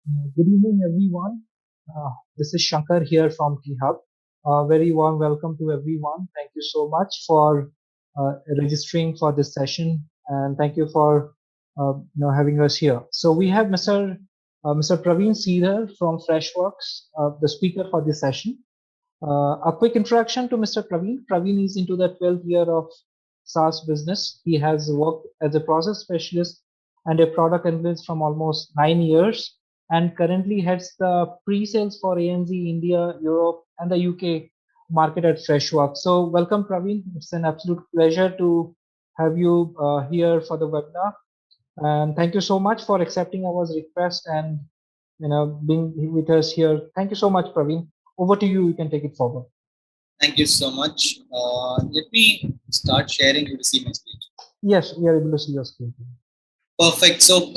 Good evening, everyone. This is Shankar here from T Hub. Very warm welcome to everyone. Thank you so much for registering for this session, and thank you for having us here. So we have Mr. Praveen Seedhar from Freshworks, the speaker for this session. A quick introduction to Mr. Praveen. Praveen is into the 12th year of SaaS business. He has worked as a process specialist and a product analyst from almost 9 years and currently heads the pre-sales for ANZ, India, Europe, and the UK market at Freshworks. So welcome, Praveen. It's an absolute pleasure to have you here for the webinar. And thank you so much for accepting our request and being with us here. Thank you so much, Praveen. Over to you. You can take it forward. Thank you so much. Let me start sharing you to see my screen. Yes, we are able to see your screen. Perfect. So,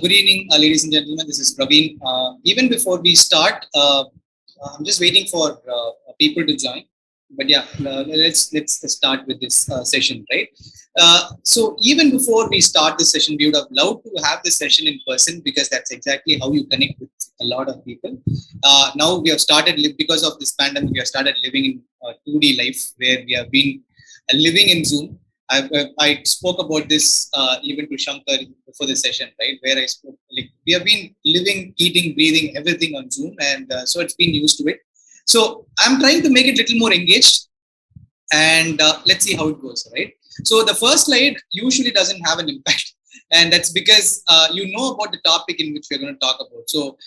good evening, ladies and gentlemen. This is Praveen. Even before we start, I'm just waiting for people to join. But yeah, let's start with this session, right? So even before we start this session, we would have loved to have this session in person because that's exactly how you connect with a lot of people. Now we have started because of this pandemic. We have started living in 2D life where we have been living in Zoom. I spoke about this even to Shankar before the session, right? Where I spoke, like we have been living, eating, breathing, everything on Zoom, and so it's been used to it. So I'm trying to make it a little more engaged, and let's see how it goes, right? So the first slide usually doesn't have an impact, and that's because you know about the topic in which we're going to talk about. So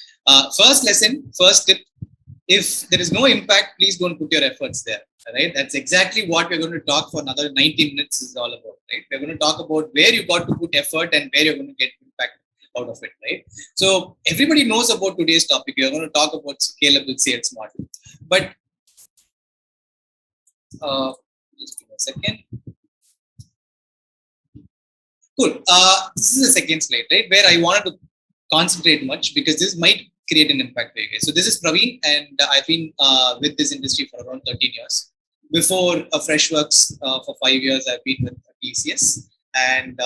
first lesson, first tip: if there is no impact, please don't put your efforts there. Right? That's exactly what we're going to talk for another 90 minutes is all about. Right? We're going to talk about where you got to put effort and where you're going to get impact out of it. Right? So everybody knows about today's topic. We're going to talk about scalable sales model. But just give me a second. Cool. This is the second slide, right? Where I wanted to concentrate much because this might create an impact for you guys. So this is Praveen, and I've been with this industry for around 13 years. Before Freshworks, for 5 years, I've been with TCS, and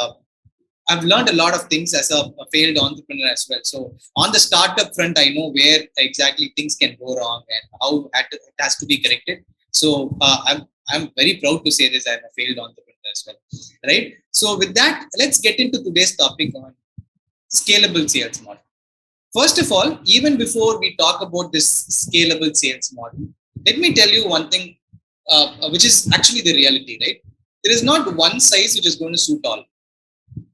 I've learned a lot of things as a failed entrepreneur as well. So on the startup front, I know where exactly things can go wrong and how it has to be corrected. So I'm very proud to say this. I'm a failed entrepreneur as well, right? So with that, let's get into today's topic on scalable sales model. First of all, even before we talk about this scalable sales model, let me tell you one thing, which is actually the reality, right? There is not one size which is going to suit all,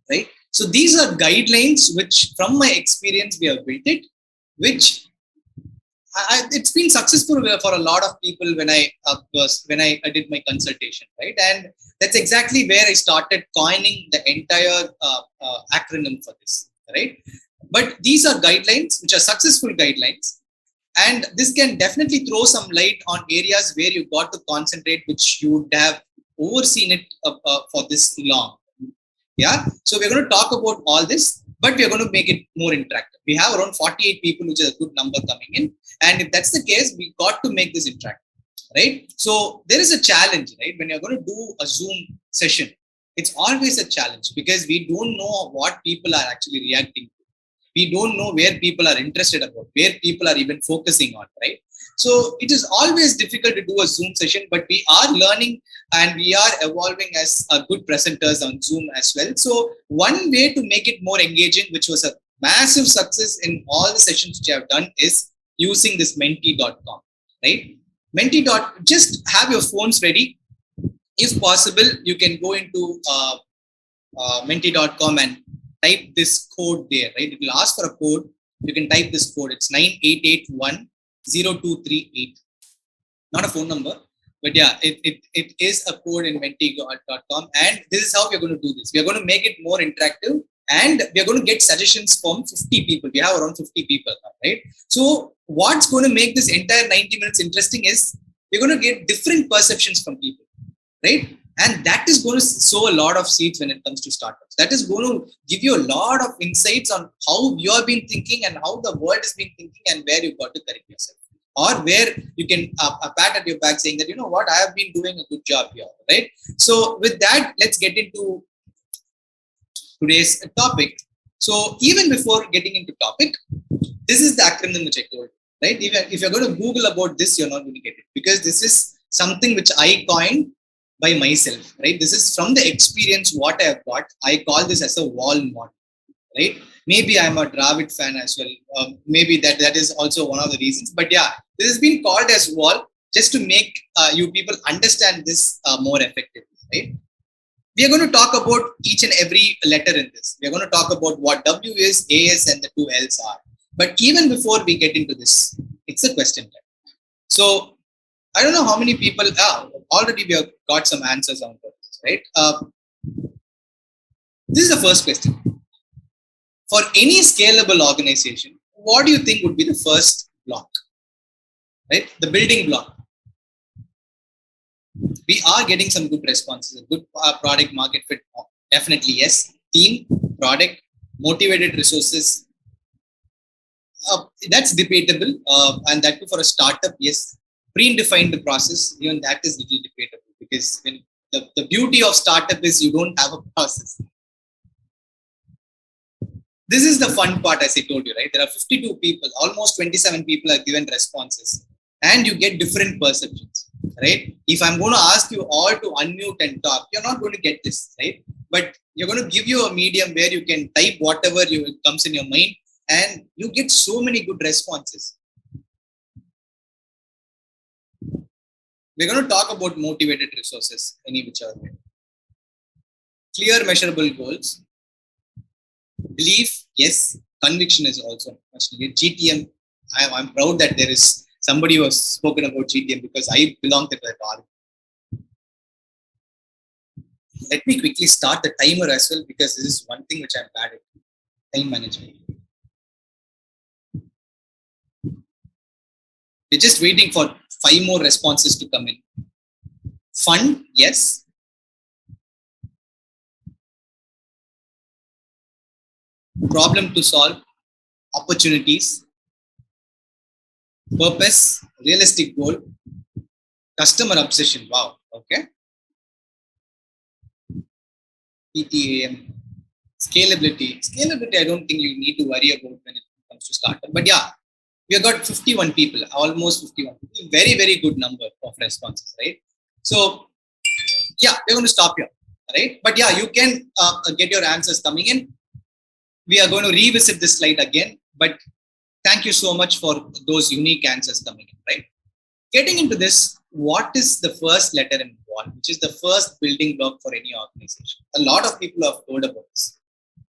right? So these are guidelines which, from my experience, we have built it, which it's been successful for a lot of people when I did my consultation, right? And that's exactly where I started coining the entire acronym for this, right? But these are guidelines which are successful guidelines, and this can definitely throw some light on areas where you got to concentrate, which you would have overseen it for this long. Yeah. So we're going to talk about all this, but we're going to make it more interactive. We have around 48 people, which is a good number coming in. And if that's the case, we got to make this interactive, right? So there is a challenge, right? When you're going to do a Zoom session, it's always a challenge because we don't know what people are actually reacting to. We don't know where people are interested about, where people are even focusing on, right? So it is always difficult to do a Zoom session, but we are learning and we are evolving as good presenters on Zoom as well. So one way to make it more engaging, which was a massive success in all the sessions which I have done, is using this menti.com, right? Just have your phones ready. If possible, you can go into menti.com and type this code there, right? It will ask for a code. You can type this code. It's 98810238. Not a phone number, but yeah, it is a code in menti.com. And this is how we're going to do this. We're going to make it more interactive, and we're going to get suggestions from 50 people. We have around 50 people, right? So what's going to make this entire 90 minutes interesting is we're going to get different perceptions from people, right? And that is going to sow a lot of seeds when it comes to startups. That is going to give you a lot of insights on how you have been thinking and how the world has been thinking and where you've got to correct yourself. Or where you can pat at your back saying that, you know what, I have been doing a good job here, right? So with that, let's get into today's topic. So even before getting into topic, this is the acronym which I told you, right? If you're going to Google about this, you're not going to get it because this is something which I coined by myself, right? This is from the experience what I have got. I call this as a wall model, right? Maybe I'm a Dravid fan as well. Maybe that is also one of the reasons. But yeah, this has been called as wall just to make you people understand this more effectively, right? We are going to talk about each and every letter in this. We are going to talk about what W is, A is, and the two L's are. But even before we get into this, it's a question time. So I don't know how many people already we have got some answers on this, right? This is the first question. For any scalable organization, what do you think would be the first block, right? The building block. We are getting some good responses, a good product market fit. Definitely, yes. Team, product, motivated resources. That's debatable. And that too for a startup, yes. Predefined the process, even that is little debatable because when the beauty of startup is you don't have a process. This is the fun part, as I told you, right? There are 52 people, almost 27 people are given responses, and you get different perceptions, right? If I'm going to ask you all to unmute and talk, you're not going to get this, right? But you're going to give you a medium where you can type whatever comes in your mind, and you get so many good responses. We're going to talk about motivated resources, any which are way. Clear, measurable goals. Belief, yes. Conviction is also much needed. GTM, I'm proud that there is somebody who has spoken about GTM because I belong to that org. Let me quickly start the timer as well because this is one thing which I'm bad at. Time management. We're just waiting for 5 more responses to come in. Fun, yes. Problem to solve, opportunities, purpose, realistic goal, customer obsession. Wow. Okay. PTAM, scalability. Scalability, I don't think you need to worry about when it comes to startup. But yeah, we have got 51 people, almost 51. Very, very good number of responses, right? So yeah, we're going to stop here, right? But yeah, you can get your answers coming in. We are going to revisit this slide again, but thank you so much for those unique answers coming in, right? Getting into this, what is the first letter in wall, which is the first building block for any organization? A lot of people have heard about this,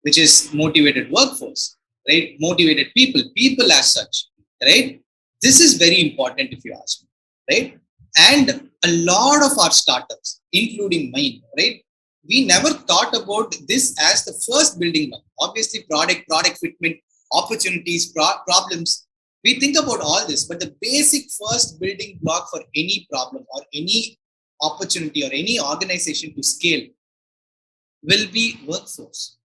which is motivated workforce, right? Motivated people as such, right? This is very important if you ask me, right? And a lot of our startups, including mine, right? We never thought about this as the first building block. Obviously, product fitment, opportunities, problems. We think about all this, but the basic first building block for any problem or any opportunity or any organization to scale will be workforce,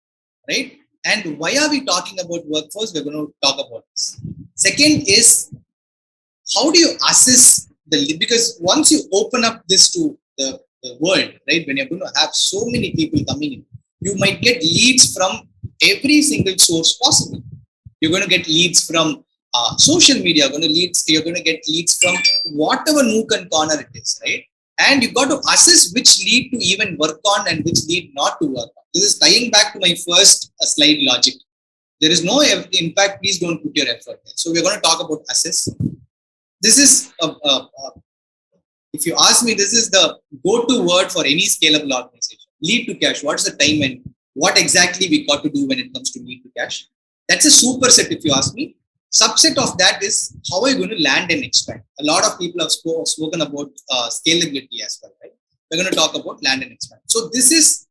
right? And why are we talking about workforce? We're going to talk about this. Second is how do you assess because once you open up this to the world, right? When you're going to have so many people coming in, you might get leads from every single source possible. You're going to get leads from social media. You're going to get leads from whatever nook and corner it is, right? And you've got to assess which lead to even work on and which lead not to work on. This is tying back to my first slide logic. There is no impact. Please don't put your effort. So we're going to talk about assess. This is if you ask me, this is the go-to word for any scalable organization. Lead to cash. What's the time and what exactly we got to do when it comes to lead to cash? That's a superset if you ask me. Subset of that is how are you going to land and expand? A lot of people have spoken about scalability as well, right? We're going to talk about land and expand. So this is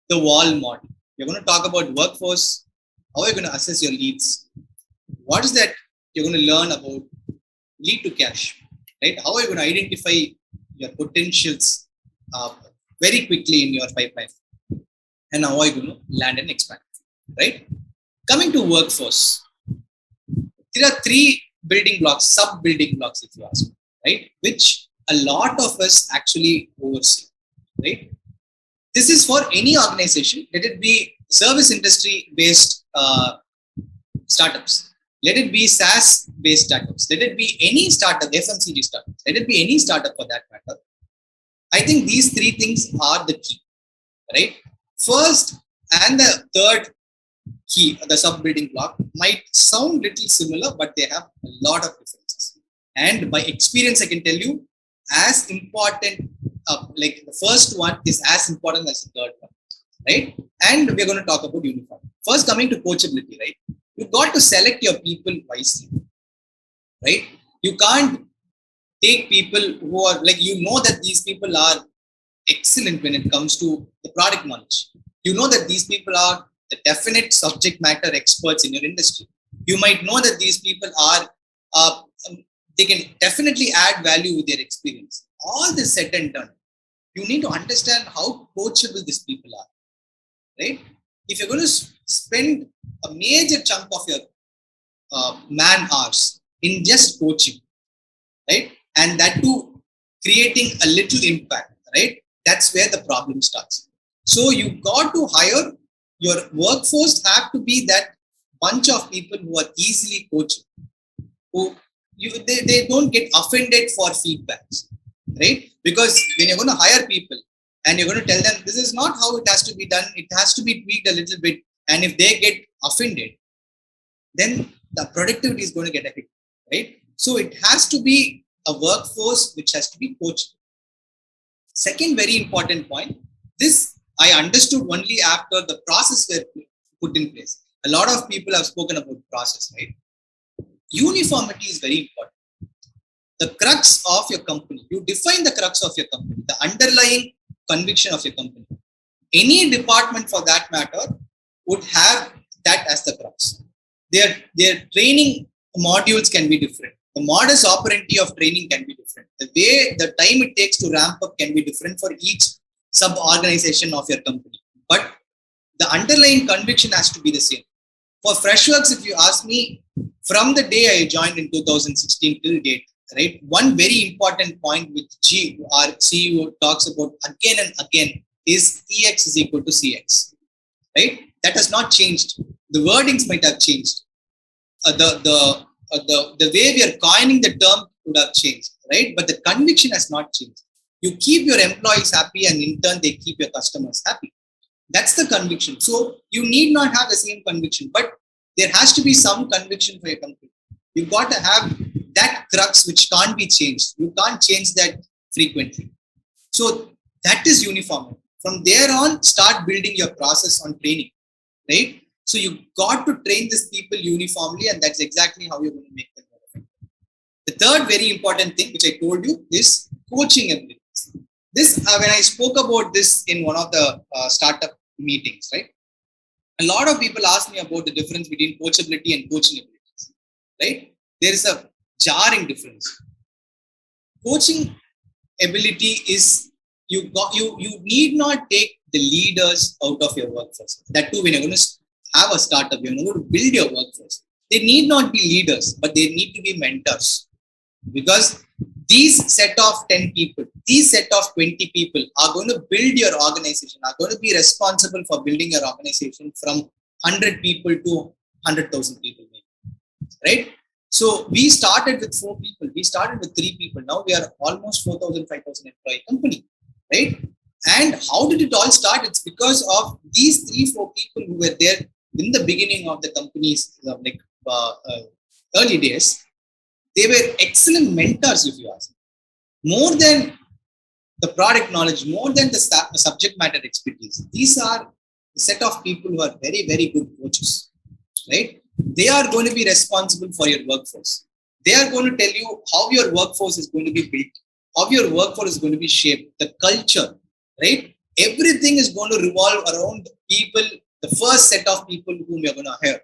the wall model. We're going to talk about workforce. How are you going to assess your leads? What is that you're going to learn about lead to cash, right? How are you going to identify your potentials very quickly in your pipeline? And how are you going to land and expand, right? Coming to workforce, there are 3 building blocks, sub building blocks, if you ask me, right? Which a lot of us actually oversee, right? This is for any organization. Let it be service industry based startups. Let it be SaaS based startups. Let it be any startup, FMCG startups. Let it be any startup for that matter. I think these three things are the key, right? First and the third key, the sub building block, might sound little similar, but they have a lot of differences. And by experience, I can tell you, as important, like the first one is as important as the third one, right? And we're going to talk about uniform. First, coming to coachability, right? You got to select your people wisely, right? You can't take people who are like, you know that these people are excellent when it comes to the product knowledge. You know that these people are the definite subject matter experts in your industry. You might know that these people are, they can definitely add value with their experience. All this said and done, you need to understand how coachable these people are, right? If you're going to spend a major chunk of your man hours in just coaching, right? And that too creating a little impact, right? That's where the problem starts. So you got to hire your workforce have to be that bunch of people who are easily coachable, who they don't get offended for feedbacks, right? Because when you're going to hire people and you're going to tell them this is not how it has to be done, it has to be tweaked a little bit, and if they get offended, then the productivity is going to get affected, right? So it has to be a workforce which has to be coached. Second very important point, this I understood only after the process were put in place. A lot of people have spoken about process, right? Uniformity is very important. The crux of your company, you define the crux of your company, the underlying conviction of your company. Any department for that matter would have that as the crux. Their training modules can be different. The modus operandi of training can be different. The way, the time it takes to ramp up can be different for each sub organization of your company. But the underlying conviction has to be the same. For Freshworks, if you ask me, from the day I joined in 2016 till date, right, one very important point which our CEO talks about again and again is EX is equal to CX, right? That has not changed. The wordings might have changed. The way we are coining the term would have changed, right? But the conviction has not changed. You keep your employees happy, and in turn, they keep your customers happy. That's the conviction. So you need not have the same conviction, but there has to be some conviction for your company. You've got to have that crux which can't be changed. You can't change that frequently. So that is uniform. From there on, start building your process on training, right? So you got to train these people uniformly, and that's exactly how you're going to make them more effective. The third very important thing, which I told you, is coaching abilities. This, when I spoke about this in one of the startup meetings, right? A lot of people ask me about the difference between coachability and coaching abilities, right? There is a jarring difference. Coaching ability is you need not take the leaders out of your workforce. That too, when you're going to have a startup, you're going to build your workforce. They need not be leaders, but they need to be mentors. Because these set of 10 people, these set of 20 people are going to build your organization, are going to be responsible for building your organization from 100 people to 100,000 people, right? So we started with 4 people, we started with 3 people. Now we are almost 4,000, 5,000 employee company, right? And how did it all start? It's because of these 3, 4 people who were there in the beginning of the company's early days. They were excellent mentors, if you ask me. More than the product knowledge, more than the subject matter expertise. These are the set of people who are very, very good coaches, right? They are going to be responsible for your workforce. They are going to tell you how your workforce is going to be built, how your workforce is going to be shaped, the culture, right? Everything is going to revolve around people, the first set of people whom you're going to hire.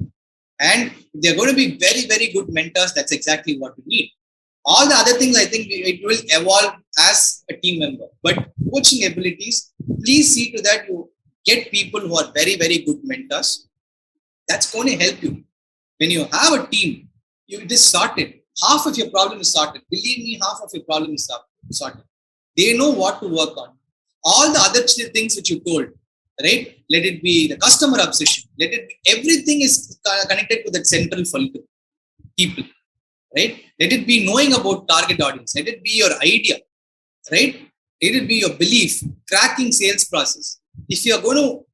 And they're going to be very, very good mentors. That's exactly what we need. All the other things, I think it will evolve as a team member. But coaching abilities, please see to that you get people who are very, very good mentors. That's going to help you. When you have a team, it is sorted. Half of your problem is sorted. Believe me, half of your problem is sorted. They know what to work on. all the other things which you told, right? Let it be the customer obsession. Let it be, everything is connected to that central fulcrum, people, right? Let it be knowing about target audience. Let it be your idea, right? Let it be your belief, cracking sales process. If you are going to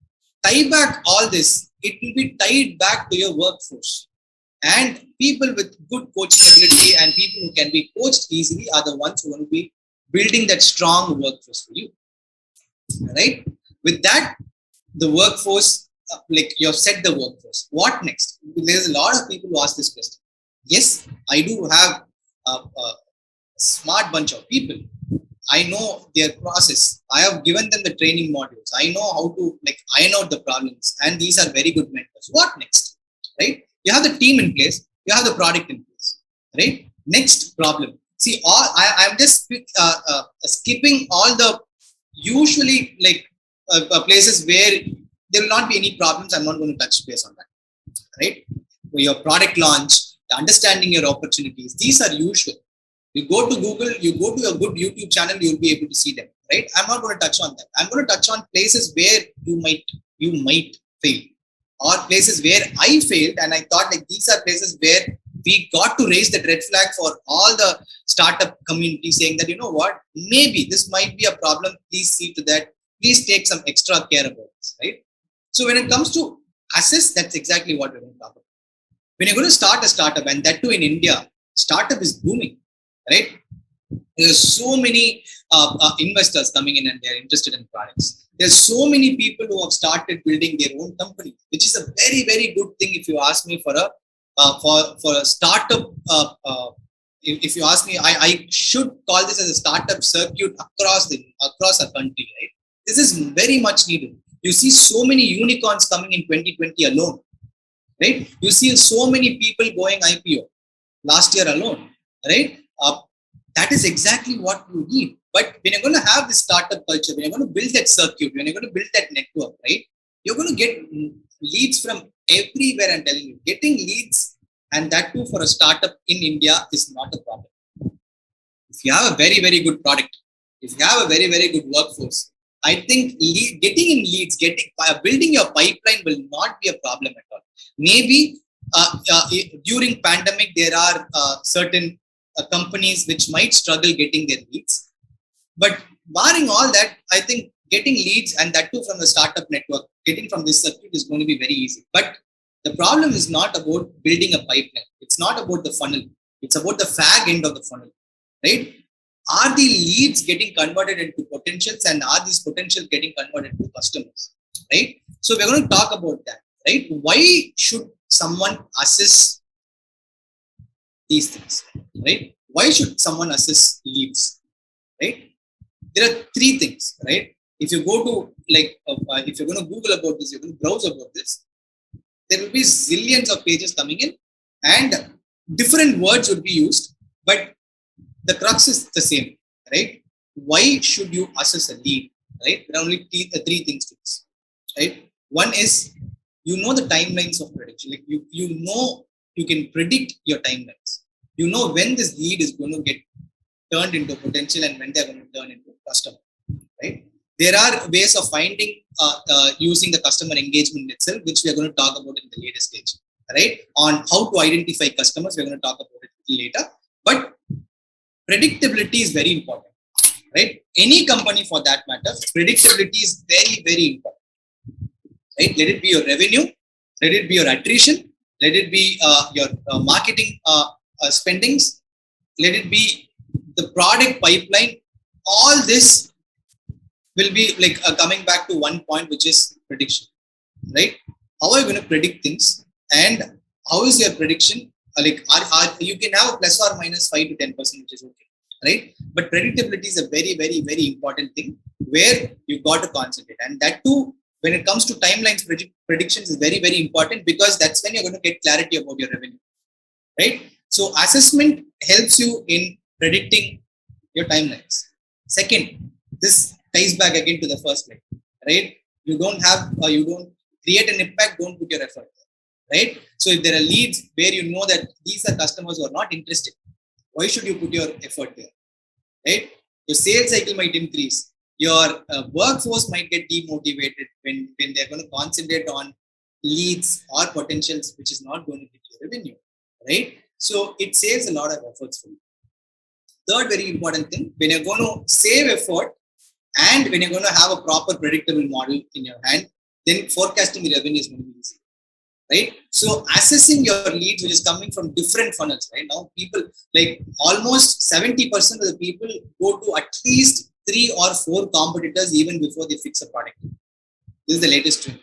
tie back all this, it will be tied back to your workforce. And people with good coaching ability and people who can be coached easily are the ones who will be building that strong workforce for you, right? With that, the workforce, like you've set the workforce. What next? There's a lot of people who ask this question. Yes, I do have a smart bunch of people. I know their process. I have given them the training modules. I know how to like iron out the problems, and these are very good mentors. What next? Right? You have the team in place. You have the product in place. Right? Next problem. See, I'm just skipping all the usually like places where there will not be any problems. I'm not going to touch base on that. Right? Your product launch, the understanding your opportunities. These are usual. You go to Google, you go to a good YouTube channel, you'll be able to see them, right? I'm not going to touch on that. I'm going to touch on places where you might fail, or places where I failed, and I thought like these are places where we got to raise the red flag for all the startup community, saying that you know what, maybe this might be a problem. Please see to that. Please take some extra care about this, right? So when it comes to assess, that's exactly what we're going to talk about. When you're going to start a startup, and that too in India, startup is booming, right? There's so many investors coming in and they're interested in products. There's so many people who have started building their own company, which is a very, very good thing if you ask me for a startup. If you ask me, I should call this as a startup circuit across our country, right? This is very much needed. You see so many unicorns coming in 2020 alone, right? You see so many people going IPO last year alone, right? That is exactly what you need. But when you're going to have this startup culture, when you're going to build that circuit, when you're going to build that network, right? You're going to get leads from everywhere. I'm telling you, getting leads, and that too for a startup in India, is not a problem. If you have a very, very good product, if you have a very, very good workforce, I think getting in leads, building your pipeline will not be a problem at all. Maybe during pandemic, there are certain companies which might struggle getting their leads. But barring all that, I think getting leads, and that too from the startup network, getting from this circuit is going to be very easy. But the problem is not about building a pipeline. It's not about the funnel. It's about the fag end of the funnel, right? Are the leads getting converted into potentials, and are these potentials getting converted into customers, right? So we're going to talk about that, right? Why should someone assess these things, right? Why should someone assess leads, right? There are three things, right? If you go to if you're going to Google about this, you're going to browse about this, there will be zillions of pages coming in, and different words would be used, but the crux is the same, right? Why should you assess a lead, right? There are only three things to this, right? One is you know the timelines of prediction. Like you know you can predict your timelines. You know when this lead is going to get turned into potential and when they're going to turn into customer, right? There are ways of finding using the customer engagement itself, which we are going to talk about in the later stage, right? On how to identify customers, we're going to talk about it later. But predictability is very important, right? Any company for that matter, predictability is very, very important, right? Let it be your revenue, let it be your attrition, let it be your marketing spendings, let it be the product pipeline. All this will be like coming back to one point, which is prediction, right? How are you going to predict things, and how is your prediction? You can have plus or minus 5 to 10%, which is okay, right? But predictability is a very, very, very important thing where you got to concentrate, and that too, when it comes to timelines, predictions is very, very important, because that's when you're going to get clarity about your revenue, right? So assessment helps you in predicting your timelines. Second, this ties back again to the first slide, right? You don't create an impact, don't put your effort there, right? So if there are leads where you know that these are customers who are not interested, why should you put your effort there, right? Your sales cycle might increase. Your workforce might get demotivated when they're going to concentrate on leads or potentials which is not going to get you revenue, right? So it saves a lot of efforts for you. Third very important thing, when you're going to save effort and when you're going to have a proper predictable model in your hand, then forecasting the revenue is going to be easy, right? So assessing your leads, which is coming from different funnels, right? Now people, like almost 70% of the people go to at least 3 or 4 competitors even before they fix a product. This is the latest trend,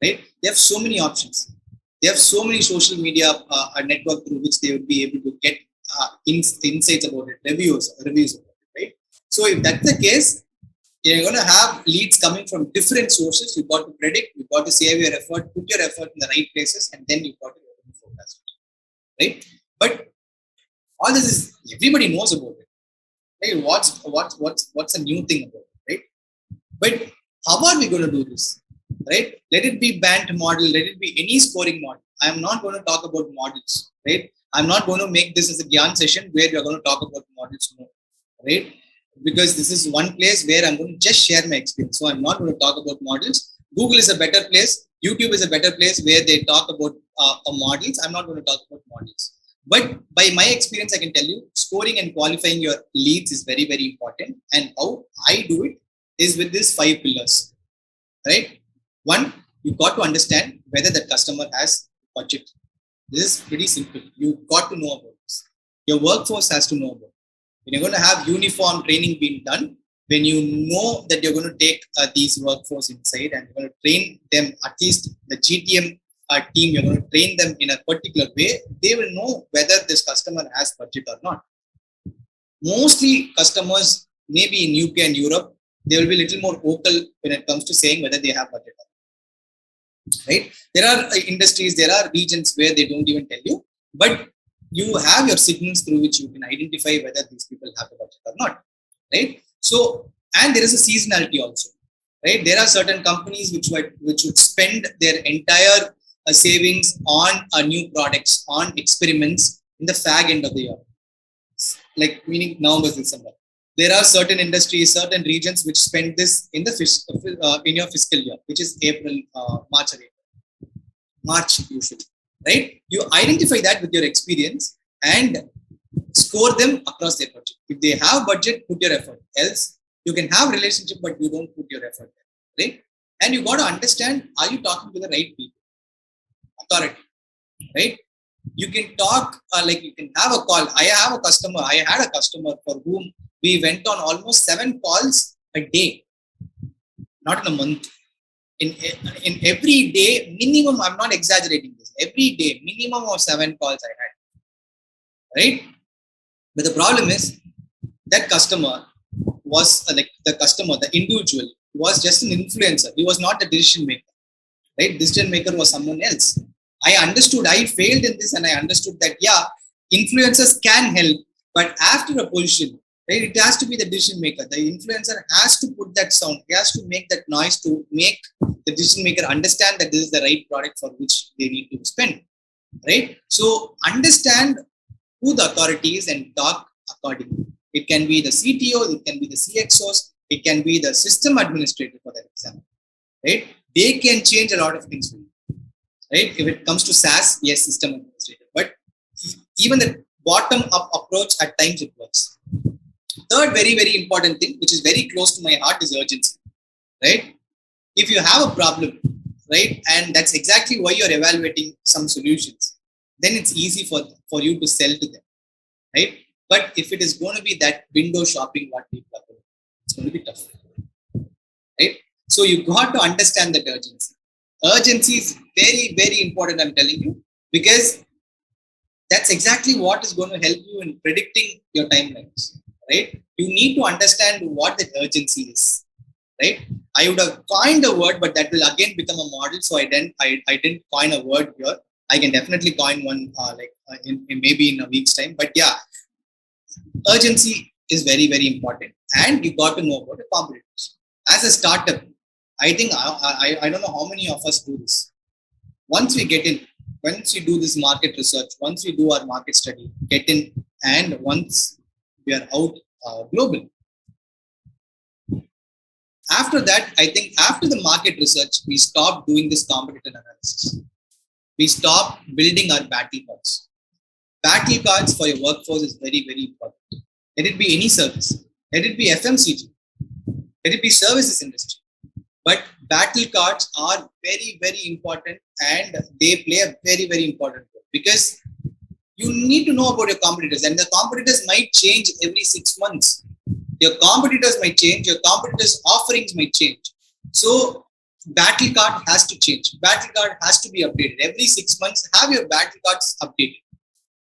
right? They have so many options. They have so many social media network through which they would be able to get insights about it, reviews about it, right? So if that's the case, you're going to have leads coming from different sources. You've got to predict, you've got to save your effort, put your effort in the right places, and then you've got to forecast it, right? But all this is, everybody knows about it, right? What's a new thing about it, right? But how are we going to do this, right? Let it be band model, let it be any scoring model. I am not going to talk about models, right? I'm not going to make this as a Gyan session where we are going to talk about models more, right? Because this is one place where I'm going to just share my experience. So I'm not going to talk about models. Google is a better place. YouTube is a better place where they talk about models. I'm not going to talk about models. But by my experience, I can tell you scoring and qualifying your leads is very, very important. And how I do it is with these 5 pillars, right? One, you got to understand whether that customer has budget. This is pretty simple. You got to know about this. Your workforce has to know about it. When you're going to have uniform training being done, when you know that you're going to take these workforce inside and you're going to train them, at least the GTM team, you're going to train them in a particular way, they will know whether this customer has budget or not. Mostly customers, maybe in UK and Europe, they will be a little more vocal when it comes to saying whether they have budget, right? There are industries, there are regions where they don't even tell you, but you have your signals through which you can identify whether these people have a budget or not, right? So, and there is a seasonality also, right? There are certain companies which would spend their entire savings on new products, on experiments in the fag end of the year, like meaning November, December. There are certain industries, certain regions which spend this in the in your fiscal year, which is April, March, or April. March usually, right? You identify that with your experience and score them across their budget. If they have budget, put your effort. Else, you can have relationship, but you don't put your effort there, right? And you got to understand: are you talking to the right people? Authority, right? You can talk like you can have a call. I have a customer. I had a customer for whom we went on almost 7 calls a day, not in a month. In every day, minimum. I'm not exaggerating this. Every day, minimum of 7 calls I had, right? But the problem is that customer was the individual was just an influencer. He was not a decision maker, right? Decision maker was someone else. I understood. I failed in this, and I understood that influencers can help, but after a position, right, it has to be the decision maker. The influencer has to put that sound. He has to make that noise to make the decision maker understand that this is the right product for which they need to spend, right? So understand who the authority is and talk accordingly. It can be the CTO, it can be the CXOs, it can be the system administrator for that example, right? They can change a lot of things for you, right? If it comes to SaaS, yes, system administrator, but even the bottom up approach at times it works. Third, very, very important thing, which is very close to my heart, is urgency, right? If you have a problem, right, and that's exactly why you're evaluating some solutions, then it's easy for you to sell to them, right? But if it is going to be that window shopping, what people are doing, it's going to be tough, right? So you got to understand that urgency. Urgency is very, very important, I'm telling you, because that's exactly what is going to help you in predicting your timelines, right? You need to understand what the urgency is, right? I would have coined a word, but that will again become a model. So I didn't coin a word here. I can definitely coin one in maybe in a week's time. But yeah, urgency is very, very important, and you got to know about the competitors. As a startup, I think I don't know how many of us do this. Once we get in, once we do this market research, once we do our market study, get in, and once we are out global, After that, I think after the market research, we stopped doing this competitor analysis. We stopped building our battle cards. Battle cards for your workforce is very, very important. Let it be any service, let it be FMCG, let it be services industry. But battle cards are very, very important, and they play a very, very important role because you need to know about your competitors, and the competitors might change every 6 months. Your competitors might change, your competitors' offerings might change. So, battle card has to change. Battle card has to be updated every 6 months. Have your battle cards updated,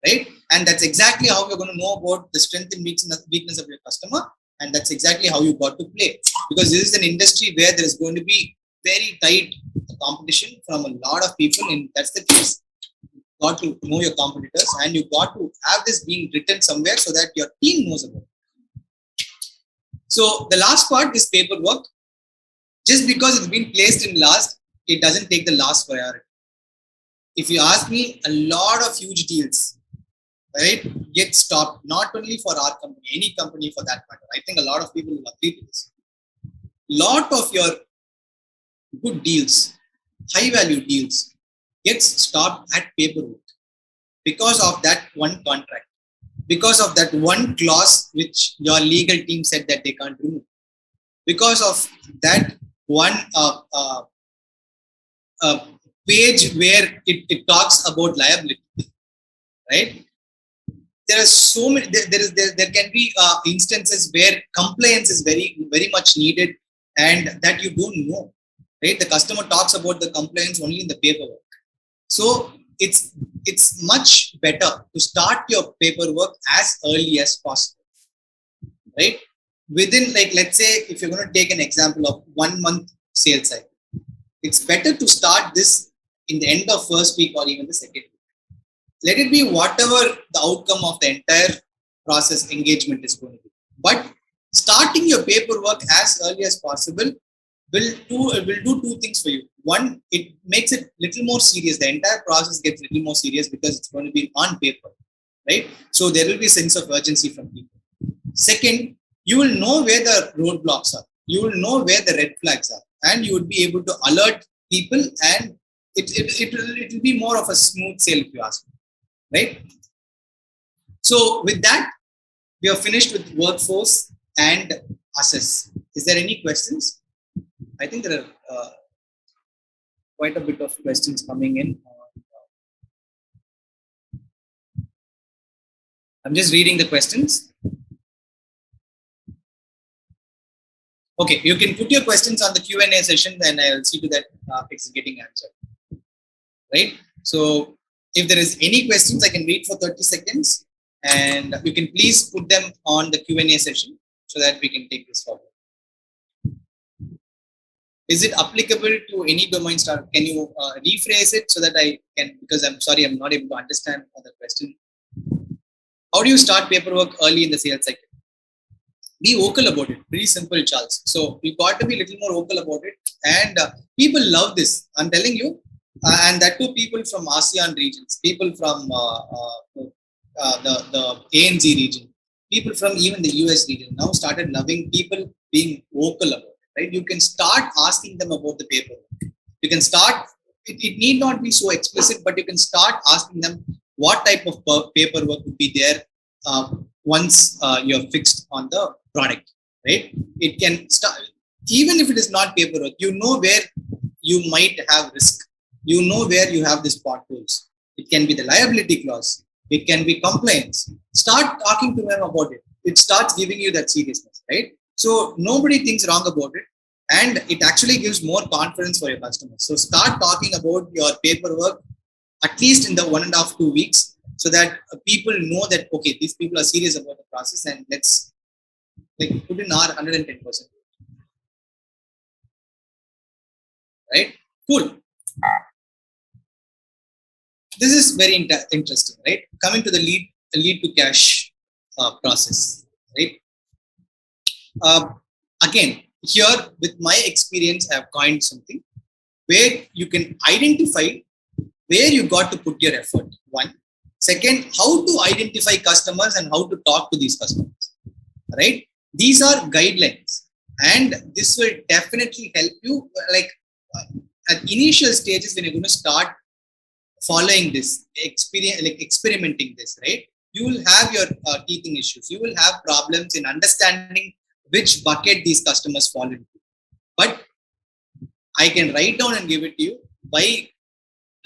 right? And that's exactly how you're going to know about the strength and weakness of your customer, and that's exactly how you got to play. Because this is an industry where there is going to be very tight competition from a lot of people, and that's the case. You got to know your competitors, and you got to have this being written somewhere so that your team knows about it. So the last part is paperwork. Just because it's been placed in last, it doesn't take the last priority. If you ask me, a lot of huge deals, right, get stopped, not only for our company, any company for that matter. I think a lot of people will agree to this. Lot of your good deals, high value deals, gets stopped at paperwork because of that one contract, because of that one clause which your legal team said that they can't remove, because of that one page where it talks about liability, right? There are so many. There can be instances where compliance is very, very much needed, and that you don't know, right? The customer talks about the compliance only in the paperwork. So it's it's much better to start your paperwork as early as possible, right? Within, like, let's say if you're going to take an example of 1 month sales cycle, it's better to start this in the end of first week or even the second week. Let it be whatever the outcome of the entire process engagement is going to be. But starting your paperwork as early as possible will do two things for you. One, it makes it little more serious. The entire process gets a little more serious because it's going to be on paper, right? So there will be a sense of urgency from people. Second, you will know where the roadblocks are. You will know where the red flags are, and you would be able to alert people, and it will be more of a smooth sail, if you ask me, right? So with that, we are finished with workforce and assess. Is there any questions? I think there are quite a bit of questions coming in. I'm just reading the questions. Okay, you can put your questions on the Q&A session, and I'll see to that it's getting answered. Right? So if there is any questions, I can wait for 30 seconds, and you can please put them on the Q&A session so that we can take this forward. Is it applicable to any domain start? Can you rephrase it so that I can, because I'm sorry, I'm not able to understand the question. How do you start paperwork early in the sales cycle? Be vocal about it. Pretty simple, Charles. So you got to be a little more vocal about it, and people love this. I'm telling you, and that too, people from ASEAN regions, people from the ANZ region, people from even the US region now started loving people being vocal about it. Right? You can start asking them about the paperwork. You can start. It need not be so explicit, but you can start asking them what type of paperwork would be there once you're fixed on the product, right? It can start, even if it is not paperwork, you know where you might have risk. You know where you have these potholes. It can be the liability clause. It can be compliance. Start talking to them about it. It starts giving you that seriousness, right? So nobody thinks wrong about it, and it actually gives more confidence for your customers. So start talking about your paperwork at least in the 1.5 2 weeks, so that people know that okay, these people are serious about the process, and let's like put in our 110%. Right? Cool. This is very interesting, right? Coming to the lead to cash process, right? Again, here with my experience, I have coined something where you can identify where you got to put your effort. One. Second, how to identify customers and how to talk to these customers. Right? These are guidelines. and this will definitely help you, like uh, at initial stages when you're going to start following this experience, like experimenting this, right? You will have your teething issues, you will have problems in understanding which bucket these customers fall into. But I can write down and give it to you by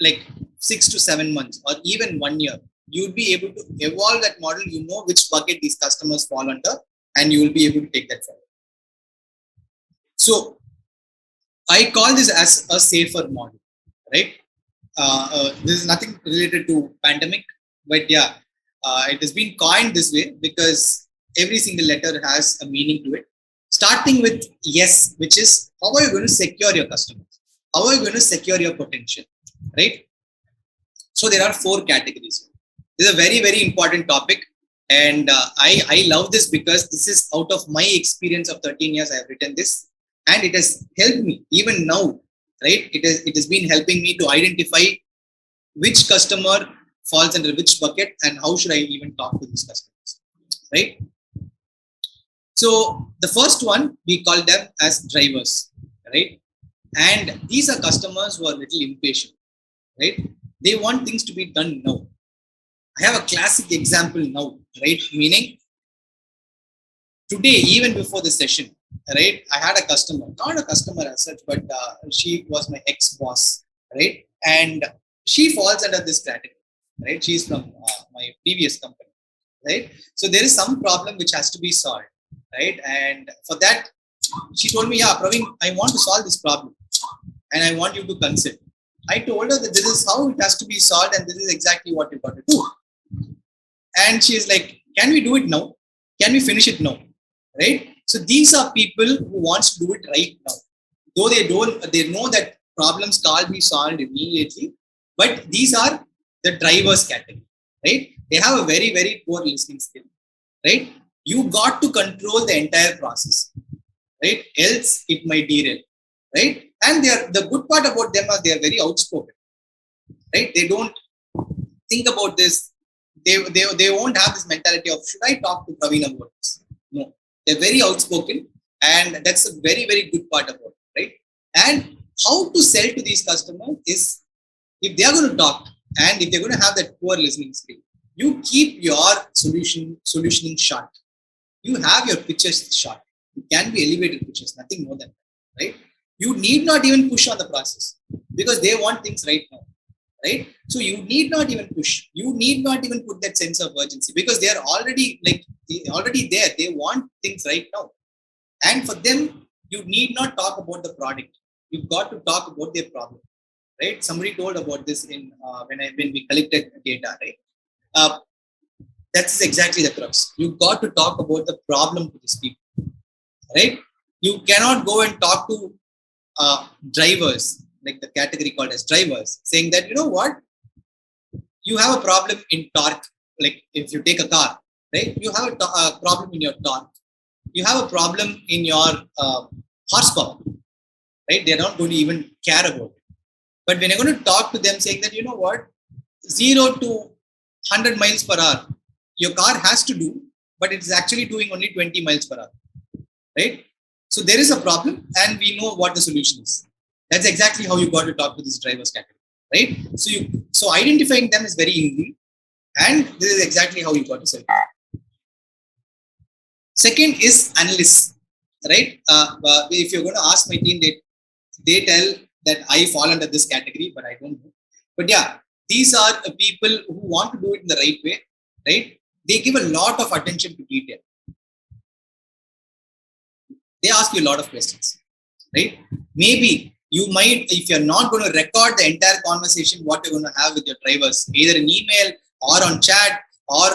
like 6 to 7 months or even 1 year. You'll be able to evolve that model. You know which bucket these customers fall under, and you will be able to take that forward. So I call this as a safer model, right? This is nothing related to pandemic, but yeah, it has been coined this way because every single letter has a meaning to it. Starting with yes, which is how are you going to secure your customers? How are you going to secure your potential, right? So there are four categories. This is a very, very important topic. And I love this because this is out of my experience of 13 years. I have written this and it has helped me even now, right? It has been helping me to identify which customer falls under which bucket and how should I even talk to these customers, right? So the first one, we call them as drivers, right? And these are customers who are a little impatient, right? They want things to be done now. I have a classic example now, right? Meaning today, even before the session, right? I had a customer, not a customer as such, but she was my ex-boss, right? And she falls under this category, right? She's from my previous company, right? So there is some problem which has to be solved, right? And for that, she told me, yeah, Praveen, I want to solve this problem and I want you to consult. I told her that this is how it has to be solved and this is exactly what you got to do. And she is like, can we do it now? Can we finish it now? Right? So these are people who wants to do it right now. Though they know that problems can't be solved immediately, but these are the drivers category, right? They have a very, very poor listening skill, right? You got to control the entire process, right? Else it might derail, right? And the good part about them are they are very outspoken, right? They don't think about this. They won't have this mentality of should I talk to Praveen about this? No, they're very outspoken, and that's a very, very good part about it, right? And how to sell to these customers is if they are going to talk and if they're going to have that poor listening skill, you keep your solutioning short. You have your pitches short. It can be elevated pitches, nothing more than that, right? You need not even push on the process because they want things right now, right? So you need not even push. You need not even put that sense of urgency because they are already there. They want things right now. And for them, you need not talk about the product. You've got to talk about their problem, right? Somebody told about this in when we collected data, right? Uh, that's exactly the crux. You've got to talk about the problem to these people, right? You cannot go and talk to drivers, like the category called as drivers, saying that you know what, you have a problem in torque. Like if you take a car, right? You have a problem in your torque. You have a problem in your horsepower, right? They're not going to even care about it. But when you're going to talk to them, saying that you know what, 0 to 100 miles per hour, your car has to do, but it's actually doing only 20 miles per hour, right? So there is a problem, and we know what the solution is. That's exactly how you got to talk to this drivers category, right? So identifying them is very easy, and this is exactly how you got to sell. Second is analysts, right? If you're going to ask my team, they tell that I fall under this category, but I don't know. But yeah, these are people who want to do it in the right way, right? They give a lot of attention to detail. They ask you a lot of questions, right? Maybe you might, if you're not going to record the entire conversation, what you're going to have with your drivers, either an email or on chat or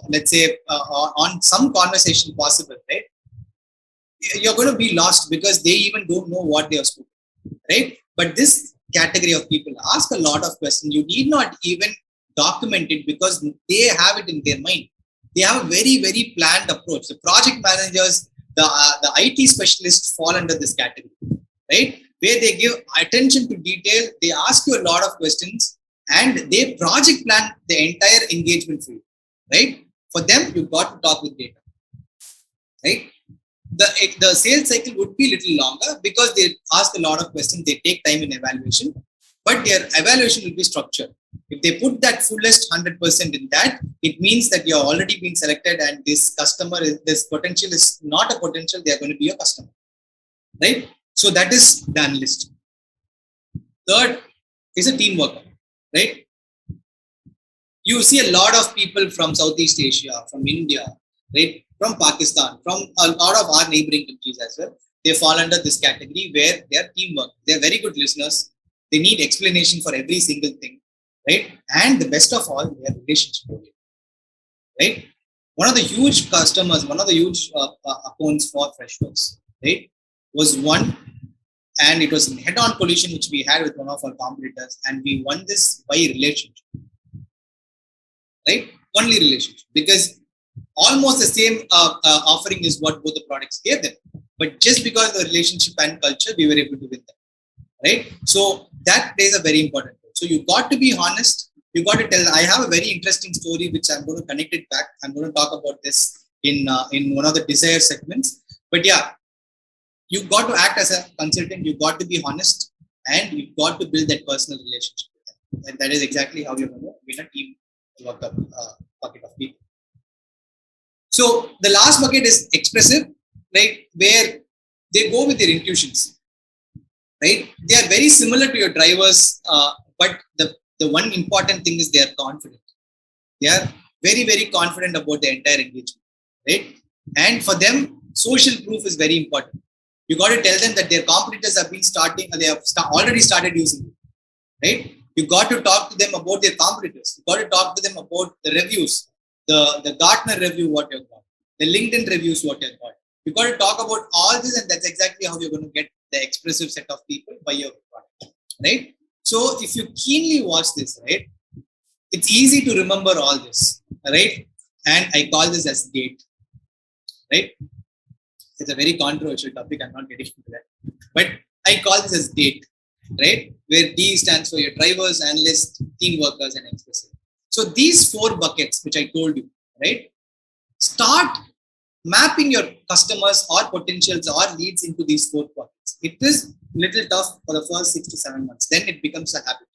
let's say on some conversation possible, right? You're going to be lost because they even don't know what they are spoken, right? But this category of people ask a lot of questions. You need not even document it because they have it in their mind. They have a very, very planned approach. The project managers, the IT specialists fall under this category, right? Where they give attention to detail, they ask you a lot of questions, and they project plan the entire engagement for you, right? For them, you've got to talk with data, right? the sales cycle would be a little longer because they ask a lot of questions, they take time in evaluation, but their evaluation will be structured. If they put that fullest 100% in that, it means that you have already been selected and this customer is, this potential is not a potential, they are going to be a customer, right? So that is the analyst. Third is a team worker, right? You see a lot of people from Southeast Asia, from India, right, from Pakistan, from a lot of our neighboring countries as well. They fall under this category where they are teamwork. They are very good listeners. They need explanation for every single thing, right? And the best of all, they are relationship oriented, right? One of the huge customers, one of the huge accounts for Freshworks, right, was one, and it was a head-on collision which we had with one of our competitors, and we won this by relationship, right? Only relationship, because almost the same offering is what both the products gave them, but just because of the relationship and culture, we were able to win them, right? So that plays a very important role. So you got to be honest. You got to tell. I have a very interesting story which I'm going to connect it back. I'm going to talk about this in one of the desire segments. But yeah, you got to act as a consultant. You got to be honest, and you got to build that personal relationship with them. And that is exactly how you're going to win a team work up bucket of people. So the last bucket is expressive, right? Where they go with their intuitions, right? They are very similar to your drivers, but the one important thing is they are confident. They are very, very confident about the entire engagement, right? And for them, social proof is very important. You got to tell them that their competitors have been starting, they have already started using it, right? You got to talk to them about their competitors. You got to talk to them about the reviews, the Gartner review, what you've got, the LinkedIn reviews, what you've got. You got to talk about all this, and that's exactly how you're going to get the expressive set of people by your product, right? So if you keenly watch this, right, it's easy to remember all this, right? And I call this as GATE, right? It's a very controversial topic. I'm not getting into that, but I call this as GATE, right? Where D stands for your drivers, analysts, team workers, and expressive. So these four buckets, which I told you, right? Start mapping your customers or potentials or leads into these four buckets. It is little tough for the first 6 to 7 months. Then it becomes a habit.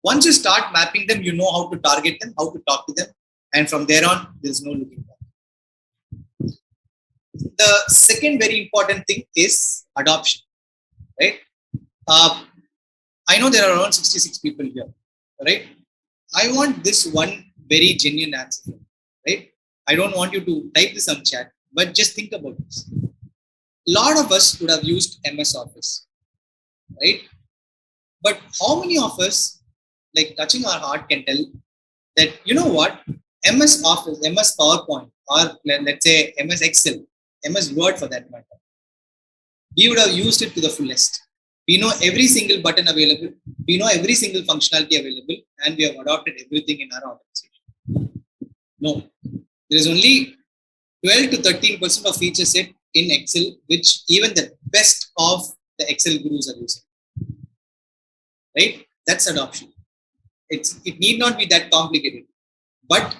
Once you start mapping them, you know how to target them, how to talk to them, and from there on, there's no looking back. The second very important thing is adoption, right? I know there are around 66 people here, right? I want this one very genuine answer, right? I don't want you to type this on chat, but just think about this. A lot of us would have used MS Office, right? But how many of us, like touching our heart, can tell that, you know what, MS Office, MS PowerPoint, or let's say MS Excel, MS Word for that matter, we would have used it to the fullest. We know every single button available, we know every single functionality available, and we have adopted everything in our organization. No, there is only 12 to 13% of feature set in Excel, which even the best of the Excel gurus are using. Right? That's adoption. It need not be that complicated. But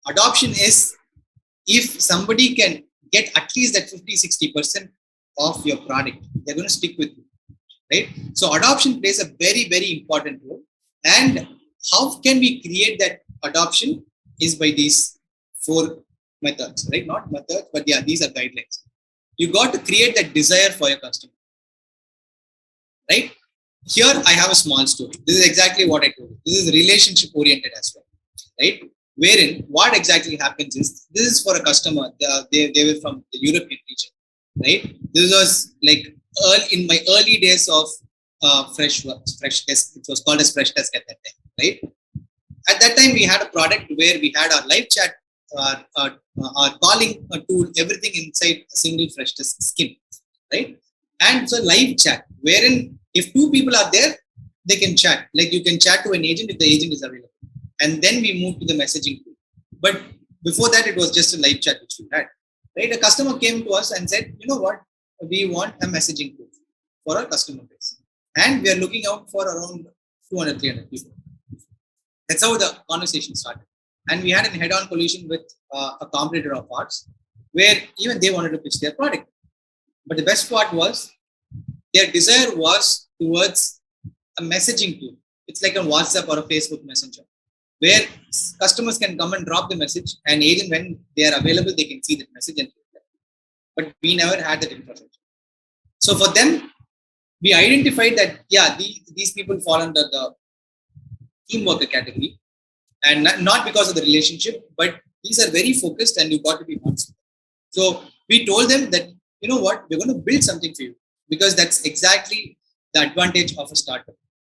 adoption is if somebody can get at least that 50-60% of your product, they're going to stick with you. Right? So adoption plays a very, very important role. And how can we create that adoption is by these four methods, right? Not methods, but yeah, these are guidelines. You got to create that desire for your customer, right? Here I have a small story. This is exactly what I told you. This is relationship oriented as well, right? Wherein what exactly happens is this is for a customer. They were from the European region, right? This was like in my early days of fresh desk. It was called as fresh desk at that time, right? At that time, we had a product where we had our live chat, our calling tool, everything inside a single fresh desk skin, right? And so live chat, wherein if two people are there, they can chat. Like you can chat to an agent if the agent is available. And then we move to the messaging tool. But before that, it was just a live chat which we had. Right? A customer came to us and said, you know what? We want a messaging tool for our customer base. And we are looking out for around 200, 300 people. That's how the conversation started. And we had a head-on collision with a competitor of ours, where even they wanted to pitch their product. But the best part was their desire was towards a messaging tool. It's like a WhatsApp or a Facebook Messenger, where customers can come and drop the message, and agent, when they are available, they can see that message and reply. But we never had that infrastructure. So for them, we identified that yeah, these people fall under the team worker category, and not because of the relationship, but these are very focused, and you got to be honest. So we told them that you know what, we're going to build something for you, because that's exactly the advantage of a startup.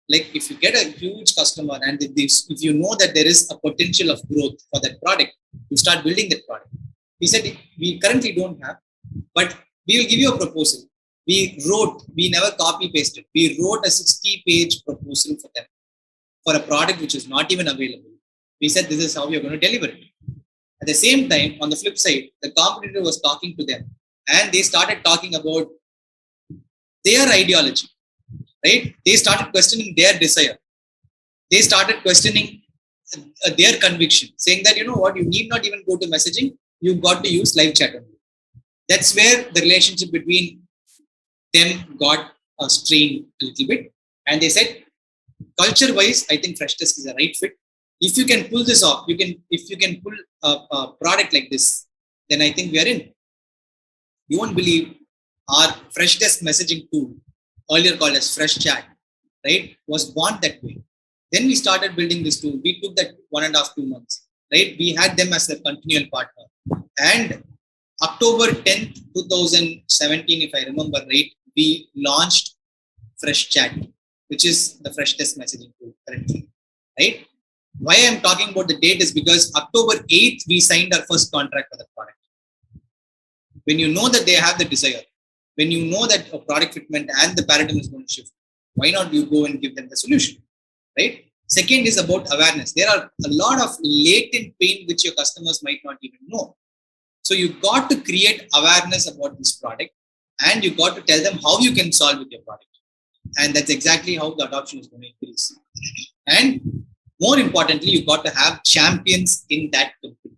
Like if you get a huge customer, and if you know that there is a potential of growth for that product, you start building that product. We said we currently don't have, but we will give you a proposal. We never copy pasted. We wrote a 60-page proposal for them for a product which is not even available. We said this is how we are going to deliver it. At the same time, on the flip side, the competitor was talking to them, and they started talking about their ideology, right? They started questioning their desire. They started questioning their conviction, saying that, you know what, you need not even go to messaging, you've got to use live chat only. That's where the relationship between them got strained a little bit. And they said, culture wise, I think Freshdesk is a right fit. If you can pull this off, if you can pull a product like this, then I think we are in. You won't believe our Freshdesk messaging tool, earlier called as Fresh Chat, right, was born that way. Then we started building this tool. We took that 1.5 2 months, right? We had them as a continual partner. And October 10th, 2017, if I remember right, we launched Fresh Chat, which is the Freshdesk messaging tool currently, right? Why I'm talking about the date is because October 8th, we signed our first contract for the product. When you know that they have the desire, when you know that a product fitment and the paradigm is going to shift, why not you go and give them the solution, right? Second is about awareness. There are a lot of latent pain which your customers might not even know. So you got to create awareness about this product, and you got to tell them how you can solve with your product. And that's exactly how the adoption is going to increase. And more importantly, you got to have champions in that company.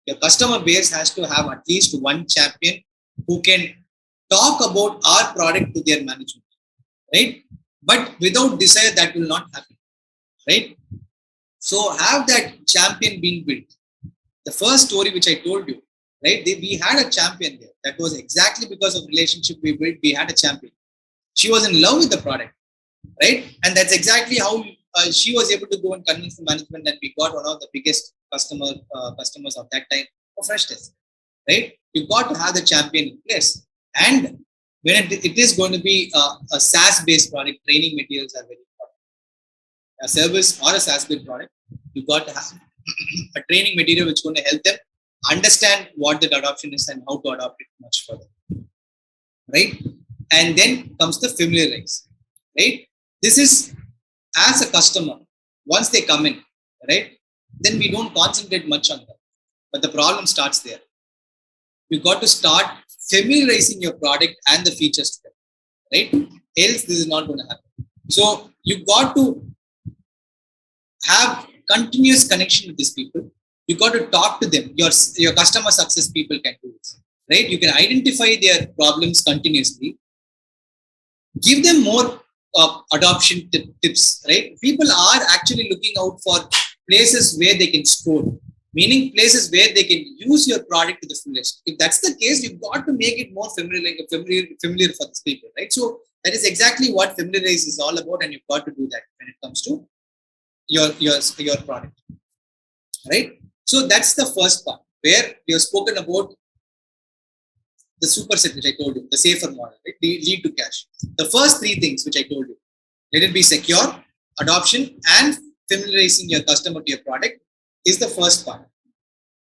Your customer base has to have at least one champion who can talk about our product to their management, right? But without desire, that will not happen, right? So have that champion being built. The first story which I told you, right? We had a champion there. That was exactly because of relationship we built. We had a champion. She was in love with the product, right? And that's exactly how she was able to go and convince the management, and we got one of the biggest customers of that time for Freshdesk, right? You got to have the champion in place. And when it is going to be a SaaS-based product, training materials are very important. A service or a SaaS-based product, you got to have a training material which is going to help them understand what the adoption is and how to adopt it much further, right? And then comes the familiarize, right? This is as a customer, once they come in, right, then we don't concentrate much on them. But the problem starts there. You got to start familiarizing your product and the features to them, right? Else, this is not going to happen. So you got to have continuous connection with these people. You got to talk to them. Your customer success people can do this, right? You can identify their problems continuously. Give them more adoption tips, right? People are actually looking out for places where they can score, meaning places where they can use your product to the fullest. If that's the case, you've got to make it more familiar for these people, right? So that is exactly what familiarize is all about, and you've got to do that when it comes to your product, right? So that's the first part where we have spoken about the superset which I told you, the safer model, right? Lead to cash. The first three things which I told you, let it be secure, adoption, and familiarizing your customer to your product is the first part.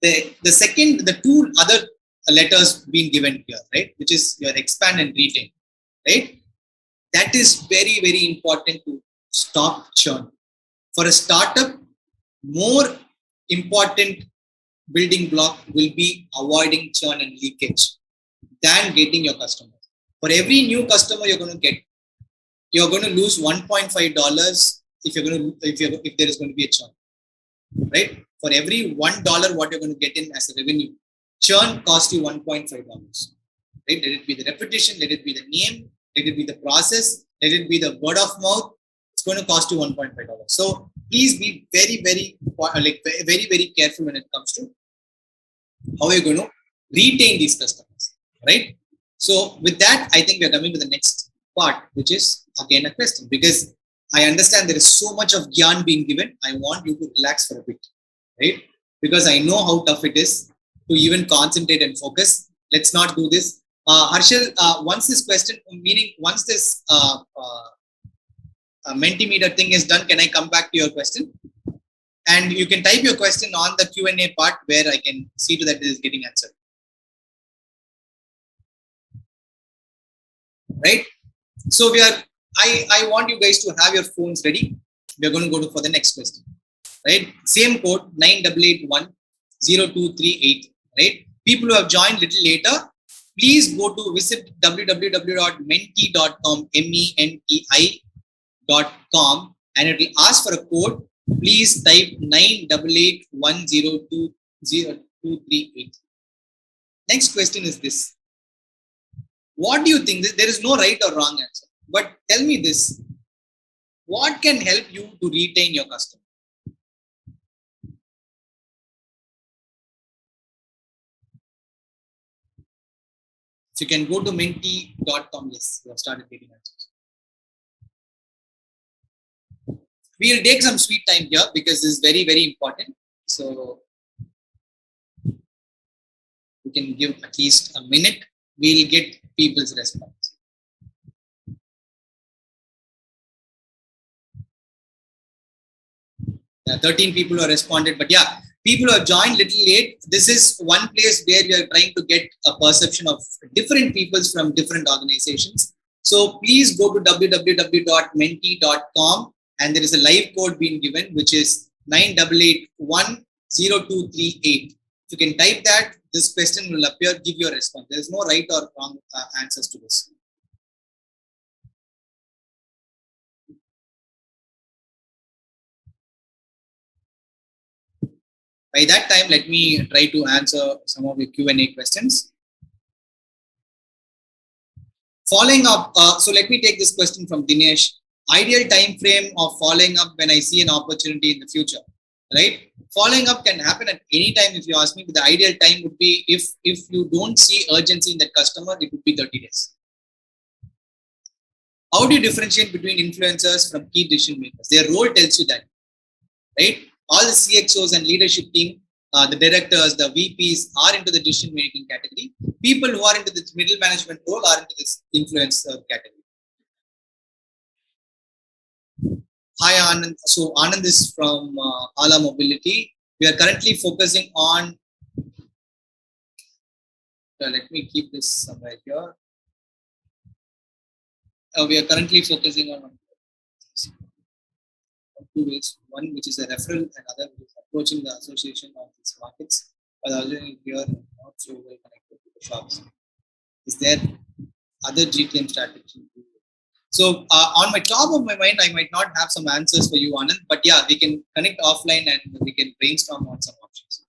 The second, the two other letters being given here, right, which is your expand and retain, right? That is very, very important to stop churn. For a startup, more important building block will be avoiding churn and leakage than getting your customers. For every new customer you're going to get, you're going to lose $1.5 if there is going to be a churn, right? For every $1 what you're going to get in as a revenue, churn costs you $1.5. right? Let it be the repetition, let it be the name, let it be the process, let it be the word of mouth. It's going to cost you $1.5. So please be very, very very, very careful when it comes to how you're going to retain these customers, right? So with that, I think we're coming to the next part, which is again a question, because I understand there is so much of gyan being given. I want you to relax for a bit, right? Because I know how tough it is to even concentrate and focus. Let's not do this. Harshal, once this question, meaning once this Mentimeter thing is done, can I come back to your question? And you can type your question on the Q&A part where I can see to that it is getting answered. Right? So I want you guys to have your phones ready. We are going to go for the next question. Right? Same code 98810238. Right? People who have joined little later, please go to visit www.menti.com, menti.com, and it will ask for a code. Please type 9881020238. Next question is this. What do you think? There is no right or wrong answer. But tell me this. What can help you to retain your customer? So you can go to menti.com. Yes, you have started getting answers. We'll take some sweet time here because this is very, very important. So we can give at least a minute. We'll get people's response. 13 people who responded, but yeah, people who have joined little late. This is one place where we are trying to get a perception of different peoples from different organizations. So please go to www.menti.com, and there is a live code being given, which is 98810238. If you can type that, this question will appear, give your response. There is no right or wrong answers to this. By that time, let me try to answer some of the Q&A questions. Following up, so let me take this question from Dinesh. Ideal time frame of following up when I see an opportunity in the future, right? Following up can happen at any time if you ask me, but the ideal time would be if you don't see urgency in that customer, it would be 30 days. How do you differentiate between influencers from key decision makers? Their role tells you that, right? All the CXOs and leadership team, the directors, the VPs are into the decision making category. People who are into this middle management role are into this influencer category. Hi Anand. So Anand is from Ala Mobility. We are currently focusing on. Let me keep this somewhere here. We are currently focusing on two ways. One, which is a referral, and other, which is approaching the association of these markets. But other here, not so well connected to the shops. Is there other GTM strategy? So on my top of my mind, I might not have some answers for you, Anand. But yeah, we can connect offline and we can brainstorm on some options.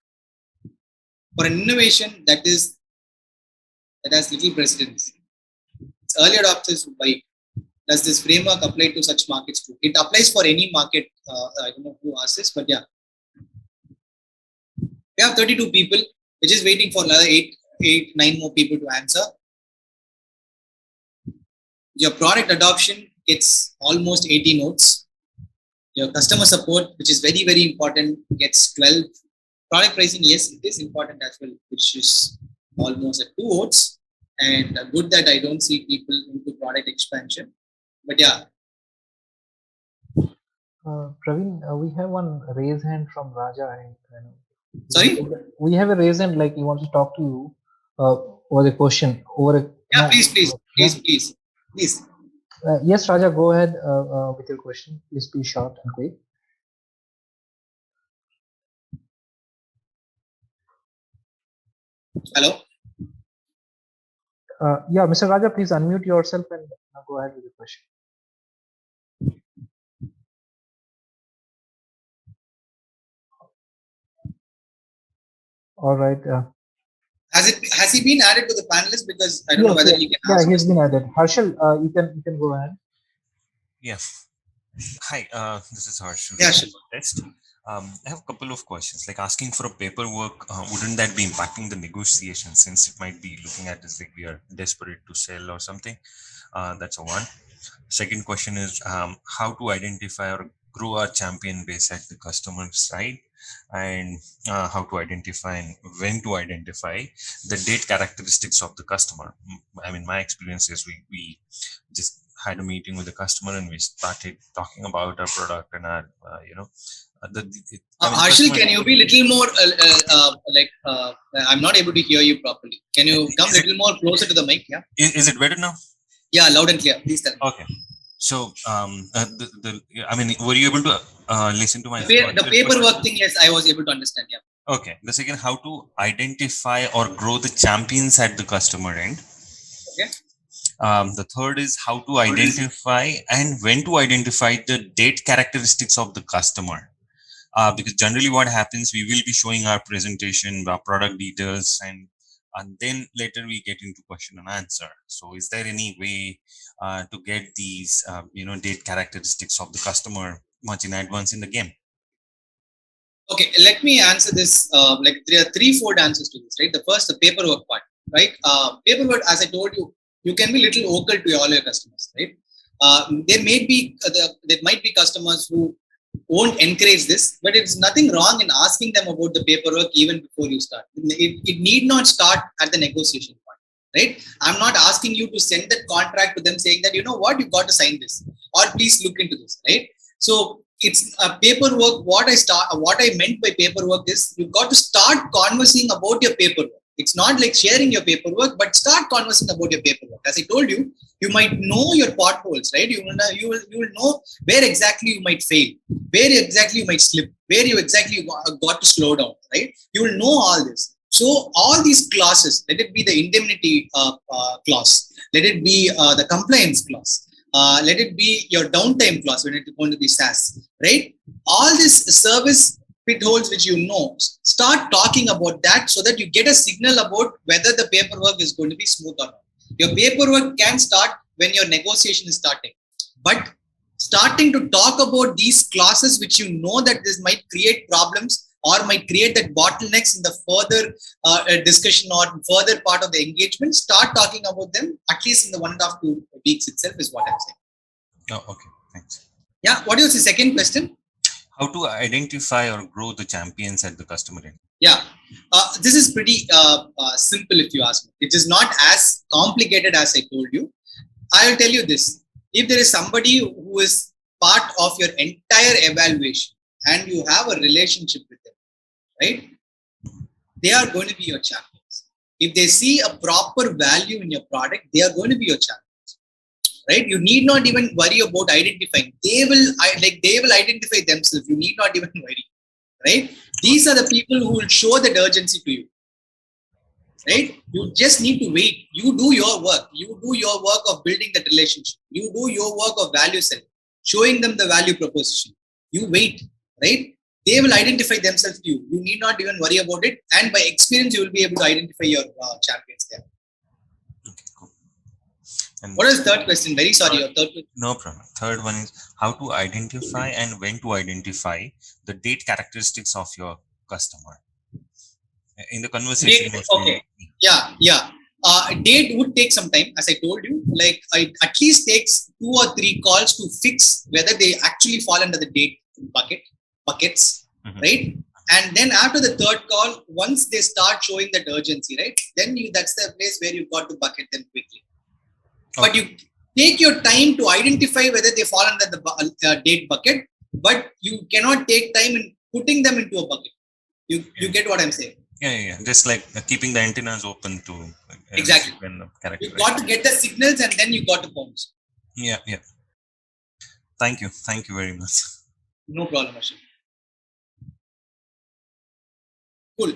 For an innovation that has little precedence, its early adopters would buy. Does this framework apply to such markets too? It applies for any market. I don't know who asked this, but yeah. We have 32 people. We're just waiting for another 9 more people to answer. Your product adoption, it's almost 80 notes. Your customer support, which is very, very important, gets 12. Product pricing, yes, it is important as well, which is almost at 2 votes. And good that I don't see people into product expansion. But yeah. Praveen, we have one raise hand from Raja. Sorry? We have a raise hand, like he wants to talk to you over the question. Yeah, please. Yes, Raja, go ahead with your question. Please be short and quick. Hello? Yeah, Mr. Raja, please unmute yourself and go ahead with the question. All right. Has he been added to the panelist? Because I don't know Yes, whether yes, he can yeah, ask he's questions. been added. Harshal, you can go ahead. Yeah. Hi, this is Harsh Yeah, from sure. Test. I have a couple of questions. Like asking for a paperwork, wouldn't that be impacting the negotiation since it might be looking at this like we are desperate to sell or something? That's a one. Second question is how to identify or grow our champion base at the customer side, and how to identify and when to identify the date characteristics of the customer. I mean, my experience is we just had a meeting with the customer and we started talking about our product and our I mean, Arshil, customer. can you be little more I'm not able to hear you properly. Can you come Is it little more closer to the mic? Yeah. is it better now? Yeah, loud and clear. Please tell me. Okay. So, I mean, were you able to listen to my The earlier question? paperwork thing, yes, I was able to understand. Yeah. Okay. The second, how to identify or grow the champions at the customer end. Okay. The third is how to identify and when to identify the date characteristics of the customer. Because generally, what happens, we will be showing our presentation, our product details, and then later we get into question and answer. So, is there any way to get these, date characteristics of the customer much in advance in the game? Okay, let me answer this. Like there are three-fold answers to this, right? The first, the paperwork part, right? Paperwork, as I told you, you can be little vocal to all your customers, right? There might be customers who won't encourage this, but it's nothing wrong in asking them about the paperwork even before you start. It need not start at the negotiation point, right? I'm not asking you to send that contract to them saying that you know what you got to sign this or please look into this, right? So it's a paperwork. What I meant by paperwork is you got to start conversing about your paperwork. It's not like sharing your paperwork, but start conversing about your paperwork. As I told you, you might know your potholes, right? You will know where exactly you might fail, where exactly you might slip, where you exactly got to slow down, right? You will know all this. So all these clauses, let it be the indemnity clause, let it be the compliance clause, let it be your downtime clause when it's going to be SaaS, right? All this service pitholes which you know, start talking about that so that you get a signal about whether the paperwork is going to be smooth or not. Your paperwork can start when your negotiation is starting, but starting to talk about these clauses which you know that this might create problems or might create that bottlenecks in the further discussion or further part of the engagement, start talking about them at least in the 1.5 to 2 weeks itself is what I'm saying. Oh, okay. Thanks. Yeah. What is the second question? How to identify or grow the champions at the customer end? Yeah. This is pretty simple if you ask me. It is not as complicated as I told you. I'll tell you this. If there is somebody who is part of your entire evaluation and you have a relationship with them, right? They are going to be your champions. If they see a proper value in your product, they are going to be your champions, right? You need not even worry about identifying. They will identify themselves. You need not even worry, right? These are the people who will show that urgency to you, right? Okay. You just need to wait. You do your work. You do your work of building that relationship. You do your work of value selling, showing them the value proposition. You wait, right? They will identify themselves to you. You need not even worry about it. And by experience, you will be able to identify your champions there. Okay. Cool. And What is the third question? Very sorry, your third question. no problem. Third one is how to identify and when to identify the date characteristics of your customer. In the conversation, Date, okay. mostly. Yeah. Date would take some time, as I told you. Like it at least takes 2 or 3 calls to fix whether they actually fall under the date buckets, Mhm. right? And then after the third call, once they start showing that urgency, right? Then that's the place where you got to bucket them quickly. But Okay. you take your time to identify whether they fall under the date bucket, but you cannot take time in putting them into a bucket. You Yeah. get what I'm saying? Yeah. Just like keeping the antennas open to Exactly. receive and You characterize. got to get the signals and then you got to bounce. Yeah. Thank you. Thank you very much. No problem, Ashok. Cool.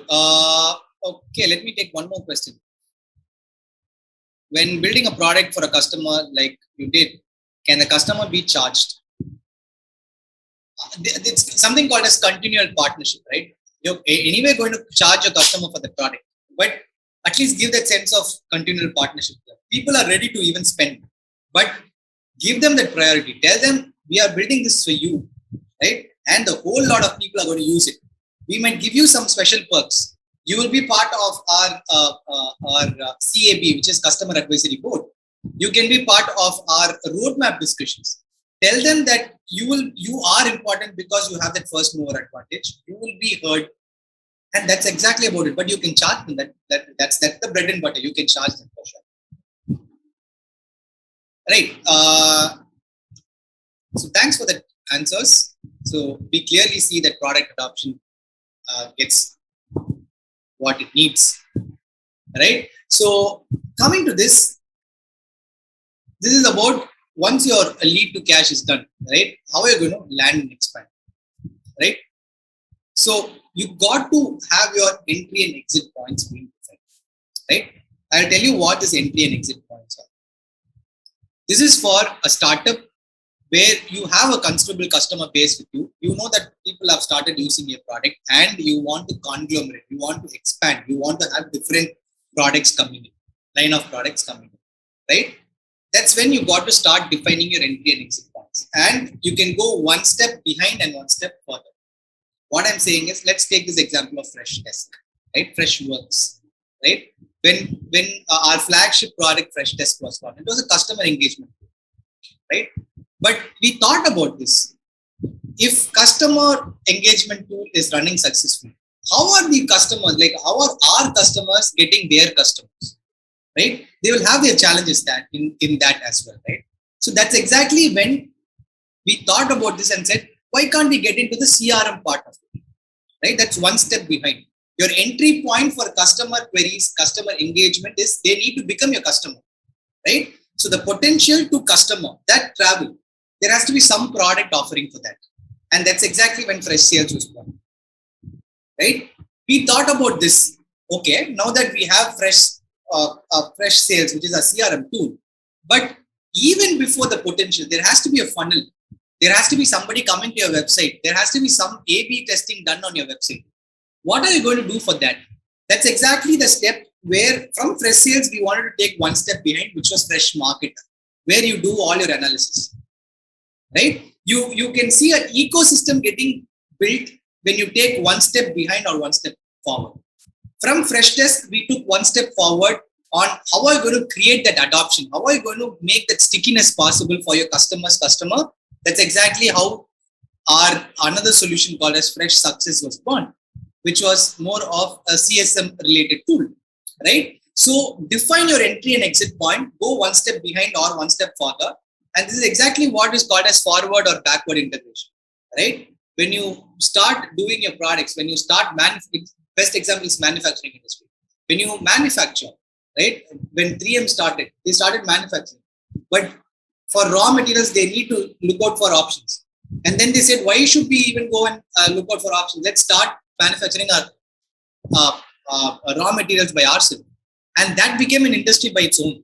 Okay, let me take one more question. When building a product for a customer like you did, can the customer be charged? It's something called as continual partnership, right? You're anyway going to charge your customer for the product, but At least give that sense of continual partnership. People are ready to even spend, but give them that priority. Tell them we are building this for you, right? And the whole lot of people are going to use it. We might give you some special perks. You will be part of our CAB, which is Customer Advisory Board. You can be part of our roadmap discussions. Tell them that you are important because you have that first mover advantage. You will be heard, and that's exactly about it. But you can charge them. That's the bread and butter. You can charge them for sure. Right. So thanks for the answers. So we clearly see that product adoption gets what it needs. Right. So coming to this is about once your lead to cash is done, right? How are you going to land and expand, right? So you got to have your entry and exit points being defined, right? I'll tell you what this entry and exit points are. This is for a startup where you have a considerable customer base with you. You know that people have started using your product and you want to conglomerate, you want to expand, you want to have different products coming in, line of products coming in, right? That's when you got to start defining your entry and exit points. And you can go one step behind and one step further. What I'm saying is, let's take this example of Freshdesk, right? Freshworks, right? When our flagship product Freshdesk was launched, it was a customer engagement, right? But we thought about this. If customer engagement tool is running successfully, how are the customers, like how are our customers getting their customers, right? They will have their challenges that in that as well, right? So that's exactly when we thought about this and said, why can't we get into the CRM part of it, right? That's one step behind. Your entry point for customer queries, customer engagement is they need to become your customer, right? So the potential to customer, that travel, there has to be some product offering for that. And that's exactly when Fresh Sales was born, right? We thought about this. Okay, now that we have Fresh Sales, which is a CRM tool, but even before the potential, there has to be a funnel. There has to be somebody coming to your website. There has to be some A/B testing done on your website. What are you going to do for that? That's exactly the step where from Fresh Sales, we wanted to take one step behind, which was Fresh Marketer, where you do all your analysis, right? You can see an ecosystem getting built when you take one step behind or one step forward. From Freshdesk, we took one step forward on how are you going to create that adoption? How are you going to make that stickiness possible for your customer? That's exactly how our another solution called as Fresh Success was born, which was more of a CSM related tool, right? So define your entry and exit point, go one step behind or one step further. And this is exactly what is called as forward or backward integration, right? When you start doing your products, when you start best example is manufacturing industry. When you manufacture, right? When 3M started, they started manufacturing. But for raw materials, they need to look out for options. And then they said, why should we even go and look out for options? Let's start manufacturing our raw materials by ourselves. And that became an industry by its own,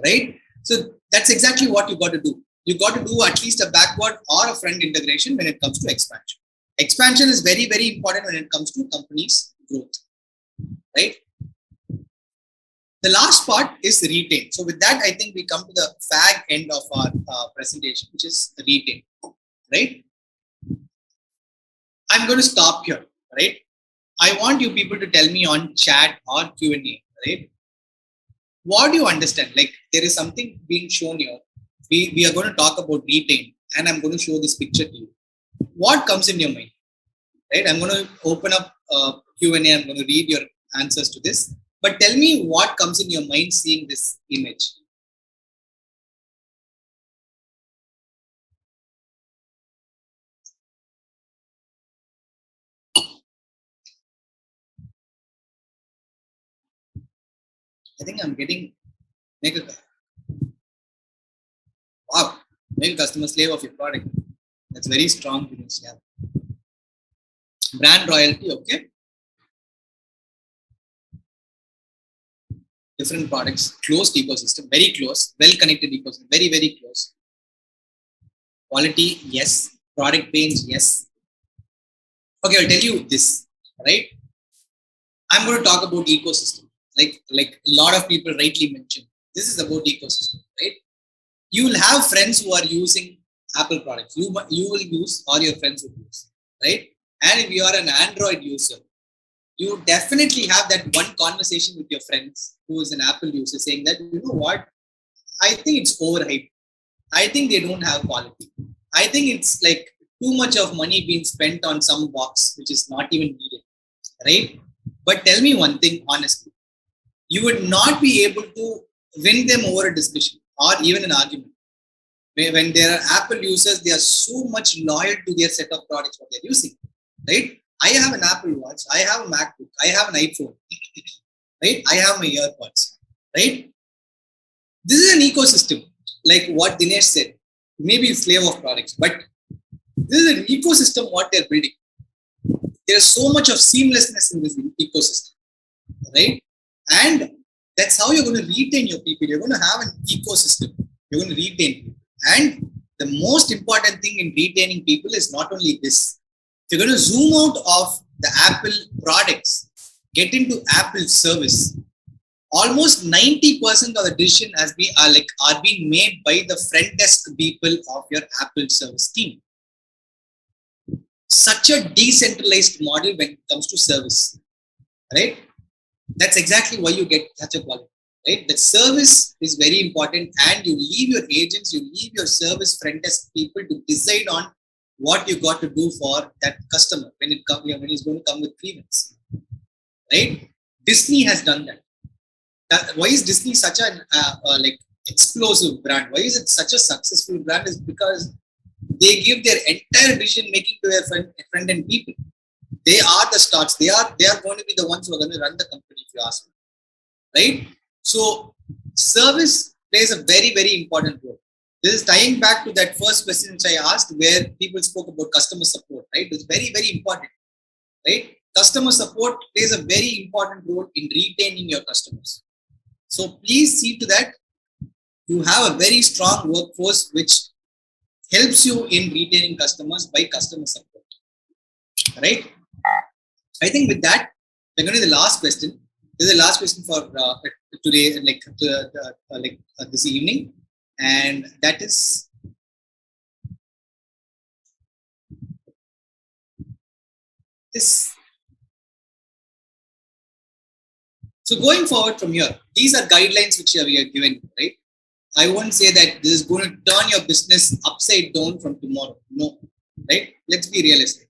right? So that's exactly what you got to do. You got to do at least a backward or a front integration when it comes to expansion. Expansion is very, very important when it comes to companies' growth, right? The last part is retain. So with that, I think we come to the fag end of our presentation, which is retain, right? I'm going to stop here, right? I want you people to tell me on chat or Q&A, right? What do you understand? Like there is something being shown here. We are going to talk about retain, and I'm going to show this picture to you. What comes in your mind, right? I'm going to open up Q&A. I'm going to read your answers to this. But tell me what comes in your mind seeing this image. I think I'm getting make a customer slave of your product. That's very strong news. Yeah. Brand royalty, okay. Different products, closed ecosystem, very close, well-connected ecosystem, very, very close. Quality, yes. Product pains, yes. Okay, I'll tell you this, right? I'm going to talk about ecosystem. Like a lot of people rightly mentioned, this is about ecosystem, right? You will have friends who are using Apple products. You will use, or your friends will use, right? And if you are an Android user, you definitely have that one conversation with your friends who is an Apple user saying that, you know what, I think it's overhyped. I think they don't have quality. I think it's like too much of money being spent on some box which is not even needed, right? But tell me one thing honestly, you would not be able to win them over a discussion or even an argument. When they are Apple users, they are so much loyal to their set of products what they're using, right? I have an Apple Watch, I have a MacBook, I have an iPhone, right? I have my AirPods, right? This is an ecosystem, like what Dinesh said. Maybe it's flavor of products, but this is an ecosystem what they're building. There's so much of seamlessness in this ecosystem, right? And that's how you're going to retain your people. You're going to have an ecosystem. You're going to retain people. And the most important thing in retaining people is not only this. If you're going to zoom out of the Apple products, get into Apple service, almost 90% of the decision has been are being made by the front desk people of your Apple service team. Such a decentralized model when it comes to service, right? That's exactly why you get such a quality, right? The service is very important, and you leave your agents, you leave your service front desk people to decide on what you got to do for that customer when it comes, when he's going to come with grievance, right? Disney has done that. Why is Disney such an like explosive brand? Why is it such a successful brand? Is because they give their entire decision making to their friend and people. They are the stars. They are going to be the ones who are going to run the company, if you ask me, right? So service plays a very important role. This is tying back to that first question which I asked, where people spoke about customer support, right? It's very important, right? Customer support plays a very important role in retaining your customers. So please see to that you have a very strong workforce which helps you in retaining customers by customer support, right? I think with that, we're going to the last question. This is the last question for today, this evening, and that is this. So going forward from here, these are guidelines which we are given, right? I won't say that this is going to turn your business upside down from tomorrow. No, right? Let's be realistic.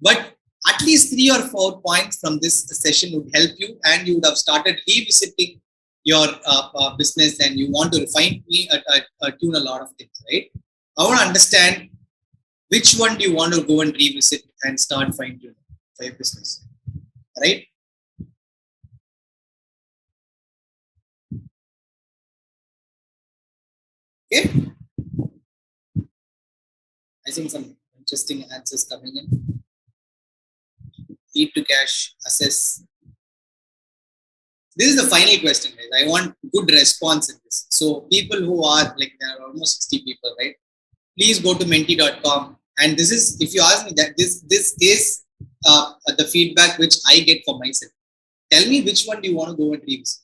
But at least 3 or 4 points from this session would help you, and you would have started revisiting your business, and you want to refine tune a lot of things, right? I want to understand which one do you want to go and revisit and start fine tuning for your business, right? Okay, I think some interesting answers coming in. Lead to cash, assess. This is the final question, guys. I want good response in this. So people who are like, there are almost 60 people, right? Please go to menti.com. And this is, if you ask me that, this is the feedback which I get for myself. Tell me which one do you want to go and revisit.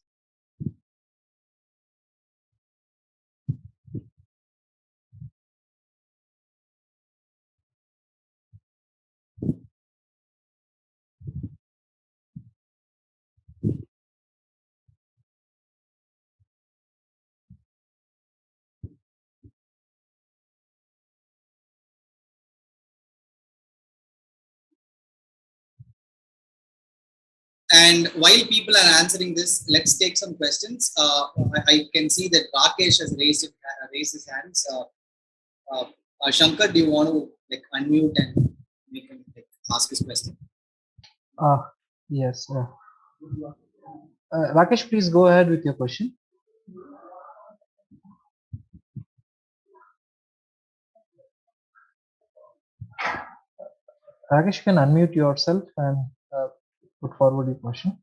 And while people are answering this, let's take some questions. I can see that Rakesh has raised his hands. Shankar, do you want to like unmute and make him like, ask his question? Yes. Rakesh, please go ahead with your question. Rakesh, you can unmute yourself and put forward your question.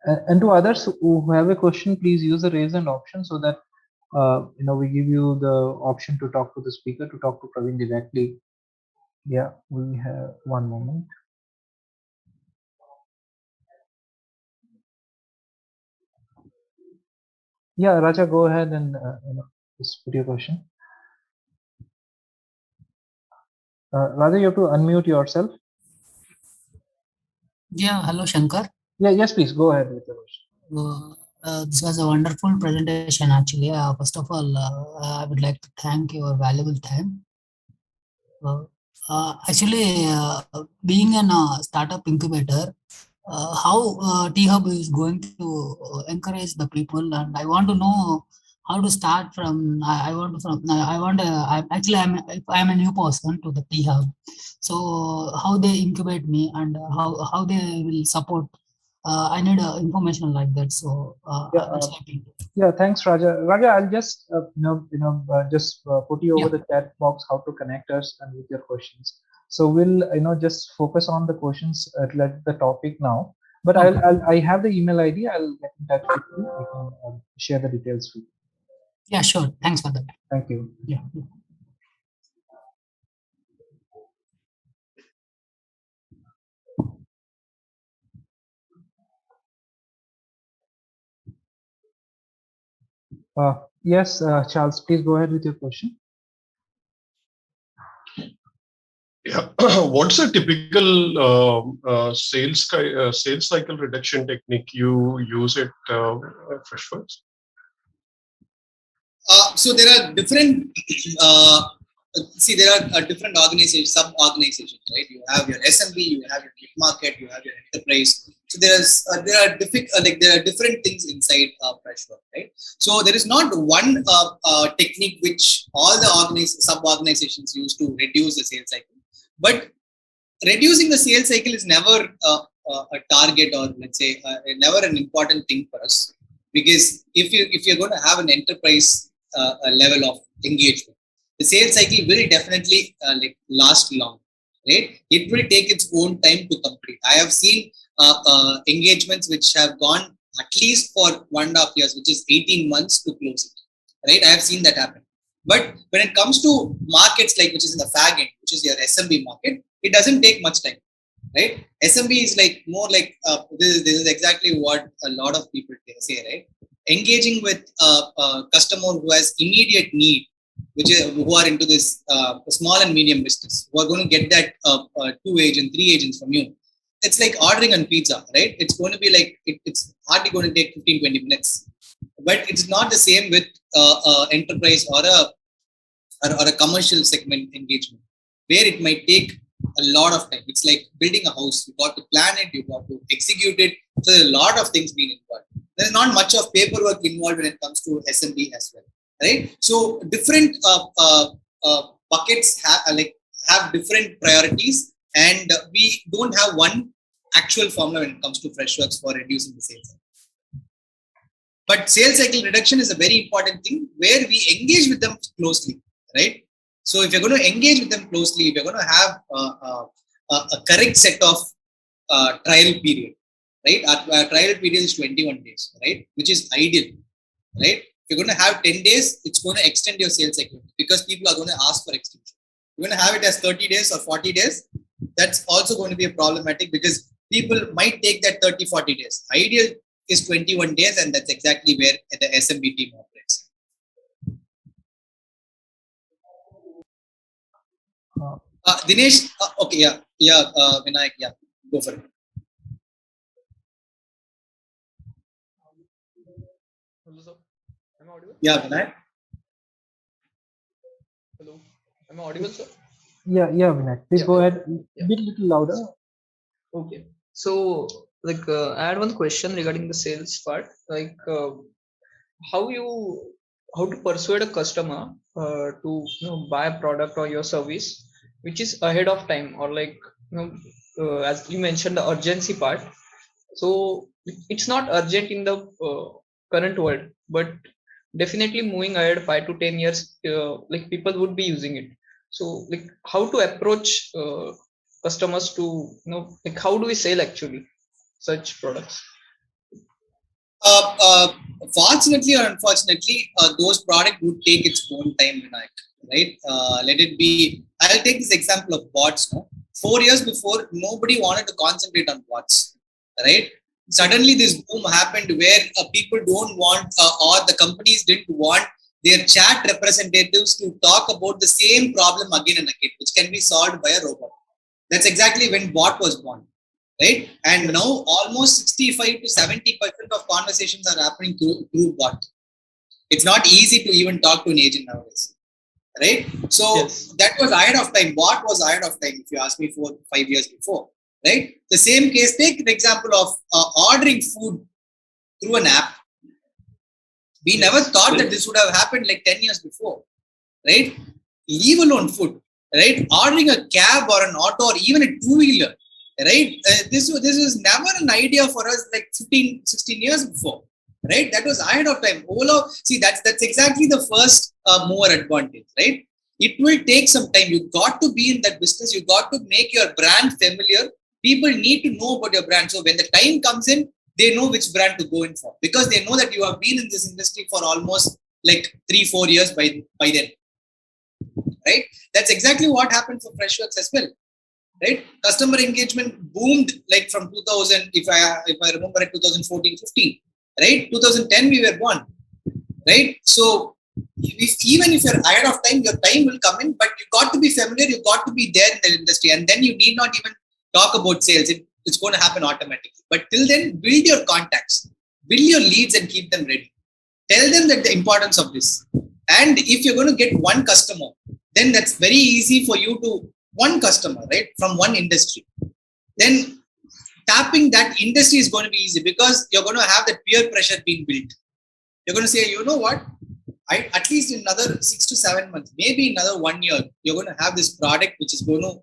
And to others who have a question, please use the raise hand option so that we give you the option to talk to the speaker, to talk to Praveen directly. Yeah, we have one moment. Yeah, Raja, go ahead and just put your question. Raja, you have to unmute yourself. Yeah, hello Shankar. Yeah, yes, please go ahead with the question. This was a wonderful presentation actually. First of all, I would like to thank your valuable time. Uh, actually, being an startup incubator, how T-Hub is going to encourage the people, and I want to know how to start from. I want to from. I want. I'm a new person to the T-Hub, so how they incubate me and how they will support. I need information like that. So Yeah, I will step into. yeah, thanks, Raja. Raja, I'll just just put you over Yeah. the chat box how to connect us and with your questions. So we'll just focus on the questions at the topic now. But Okay. I have the email ID. I'll get in touch with you. I can share the details with you. Yeah, sure. Thanks for that. Thank you. Yeah. Yes, Charles, please go ahead with your question. Yeah. What's a typical sales cycle reduction technique you use at Freshworks? So there are different. There are different organizations, sub-organizations, right? You have your SMB, you have your mid-market, you have your enterprise. So there are different things inside Freshwork, right? So there is not one technique which all the sub-organizations use to reduce the sales cycle, but reducing the sales cycle is never a target, or let's say never an important thing for us, because if you're going to have an enterprise level of engagement, the sales cycle will definitely last long, right? It will take its own time to complete. I have seen engagements which have gone at least for 1.5 years, which is 18 months to close it, right? I have seen that happen. But when it comes to markets like which is in the fag end, which is your SMB market, it doesn't take much time, right? SMB is like more like this is exactly what a lot of people say, right? Engaging with a customer who has immediate need, which is who are into this small and medium business, who are going to get that 2 agent, 3 agents from you. It's like ordering on pizza, right? It's going to be like it's hardly going to take 15-20 minutes, but it's not the same with enterprise or a commercial segment engagement, where it might take a lot of time. It's like building a house. You got to plan it, you got to execute it. So there's a lot of things being involved. There's not much of paperwork involved when it comes to SMB as well, right? So different buckets have different priorities, and we don't have one actual formula when it comes to Freshworks for reducing the sales. But sales cycle reduction is a very important thing where we engage with them closely, right? So if you're going to engage with them closely, if you're going to have a correct set of trial period, right? Our trial period is 21 days, right? Which is ideal, right? If you're going to have 10 days, it's going to extend your sales cycle because people are going to ask for extension. You're going to have it as 30 days or 40 days. That's also going to be a problematic because people might take that 30, 40 days. Ideal is 21 days, and that's exactly where the SMB team operates. Dinesh, okay, Vinayak, go for it. Hello, sir. Am I audible? Yeah, Vinayak. Hello. Am I audible, sir? Yeah, Vinayak, please go ahead. Yeah. Bit little louder. Okay. So, I had one question regarding the sales part. How you how to persuade a customer to buy a product or your service which is ahead of time, or as you mentioned, the urgency part. So it's not urgent in the current world, but definitely moving ahead 5 to 10 years, people would be using it. So how to approach customers to how do we sell actually such products? Fortunately or unfortunately, those products would take its own time, Vinayak, right? Let it be. I'll take this example of bots. No, 4 years before, nobody wanted to concentrate on bots, right? Suddenly, this boom happened where people don't want, or the companies didn't want their chat representatives to talk about the same problem again and again, which can be solved by a robot. That's exactly when bot was born, right? And now almost 65 to 70% of conversations are happening through bot. It's not easy to even talk to an agent nowadays, right? So Yes. that was ahead of time. Bot was ahead of time, if you ask me, 4 5 years before, right? The same case, take the example of ordering food through an app. We never thought that this would have happened like 10 years before, right? Leave alone food, right? Ordering a cab or an auto or even a two-wheeler, right? This was never an idea for us like 15, 16 years before, right? That was ahead of time. Ola, see, that's exactly the first mover advantage, right? It will take some time. You got to be in that business. You got to make your brand familiar. People need to know about your brand. So when the time comes in, they know which brand to go in for, because they know that you have been in this industry for almost like 3 4 years by then, right? That's exactly what happened for Freshworks as well, right? Customer engagement boomed like from 2000, if I remember it, 2014 15, right? 2010 we were born, right? So even if you're ahead of time, your time will come in, but you got to be familiar, you got to be there in the industry, and then you need not even talk about sales. It's going to happen automatically. But till then, build your contacts, build your leads, and keep them ready. Tell them that the importance of this. And if you're going to get one customer, then that's very easy for you to, one customer, right, from one industry, then tapping that industry is going to be easy, because you're going to have that peer pressure being built. You're going to say, you know what, at least in another 6 to 7 months, maybe another 1 year, you're going to have this product which is going to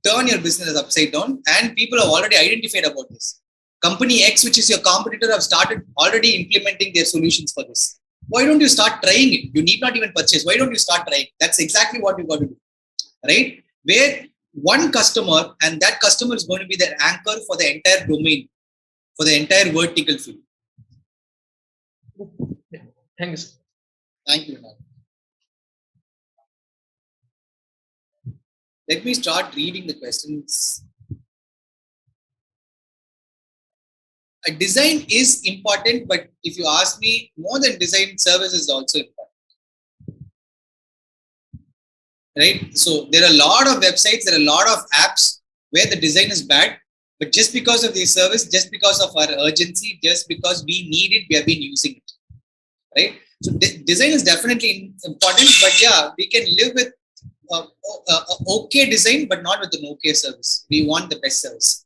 turn your business upside down, and people have already identified about this. Company X, which is your competitor, have started already implementing their solutions for this. Why don't you start trying it? You need not even purchase. Why don't you start trying? That's exactly what you got to do, right? Where one customer, and that customer is going to be the anchor for the entire domain, for the entire vertical field. Yeah. Thank you, sir. Thank you. Nat. Let me start reading the questions. A design is important, but if you ask me, more than design, service is also important, right? So there are a lot of websites, there are a lot of apps where the design is bad, but just because of the service, just because of our urgency, just because we need it, we have been using it, right? So design is definitely important, but yeah, we can live with okay design, but not with an okay service. We want the best service.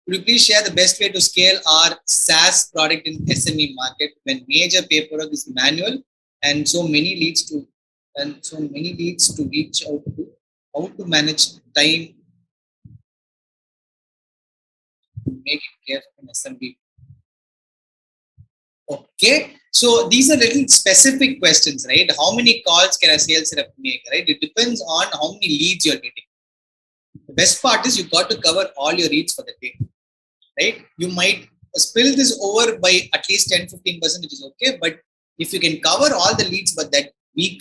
Could you please share the best way to scale our SaaS product in SME market when major paperwork is manual and so many leads to reach out to? How to manage time to make it careful in SMB? Okay, so these are little specific questions, right? How many calls can a sales rep make, right? It depends on how many leads you're getting. The best part is you got to cover all your leads for the day, right? You might spill this over by at least 10-15%, which is okay. But if you can cover all the leads for that week,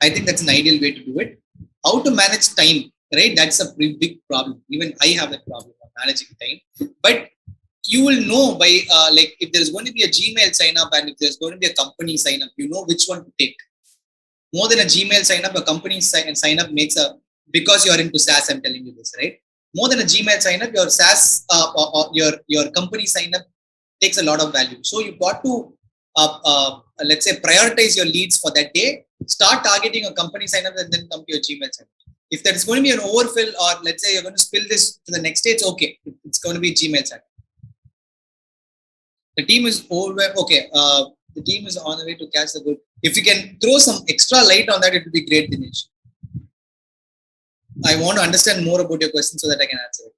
I think that's an ideal way to do it. How to manage time, right? That's a pretty big problem. Even I have that problem of managing time. But you will know by like if there's going to be a Gmail sign up and if there's going to be a company sign up, you know which one to take. More than a Gmail sign up, a company sign up makes a, because you're into SaaS, I'm telling you this, right? More than a Gmail sign up, your SaaS or your company sign up takes a lot of value. So you got to let's say prioritize your leads for that day. Start targeting a company sign up and then come to your Gmail sign up. If there is going to be an overfill, or let's say you're going to spill this to the next day, it's okay. It's going to be Gmail sign up. The team is over. Okay, the team is on the way to catch the goal. If you can throw some extra light on that, it would be great, Dinesh. I want to understand more about your question so that I can answer it.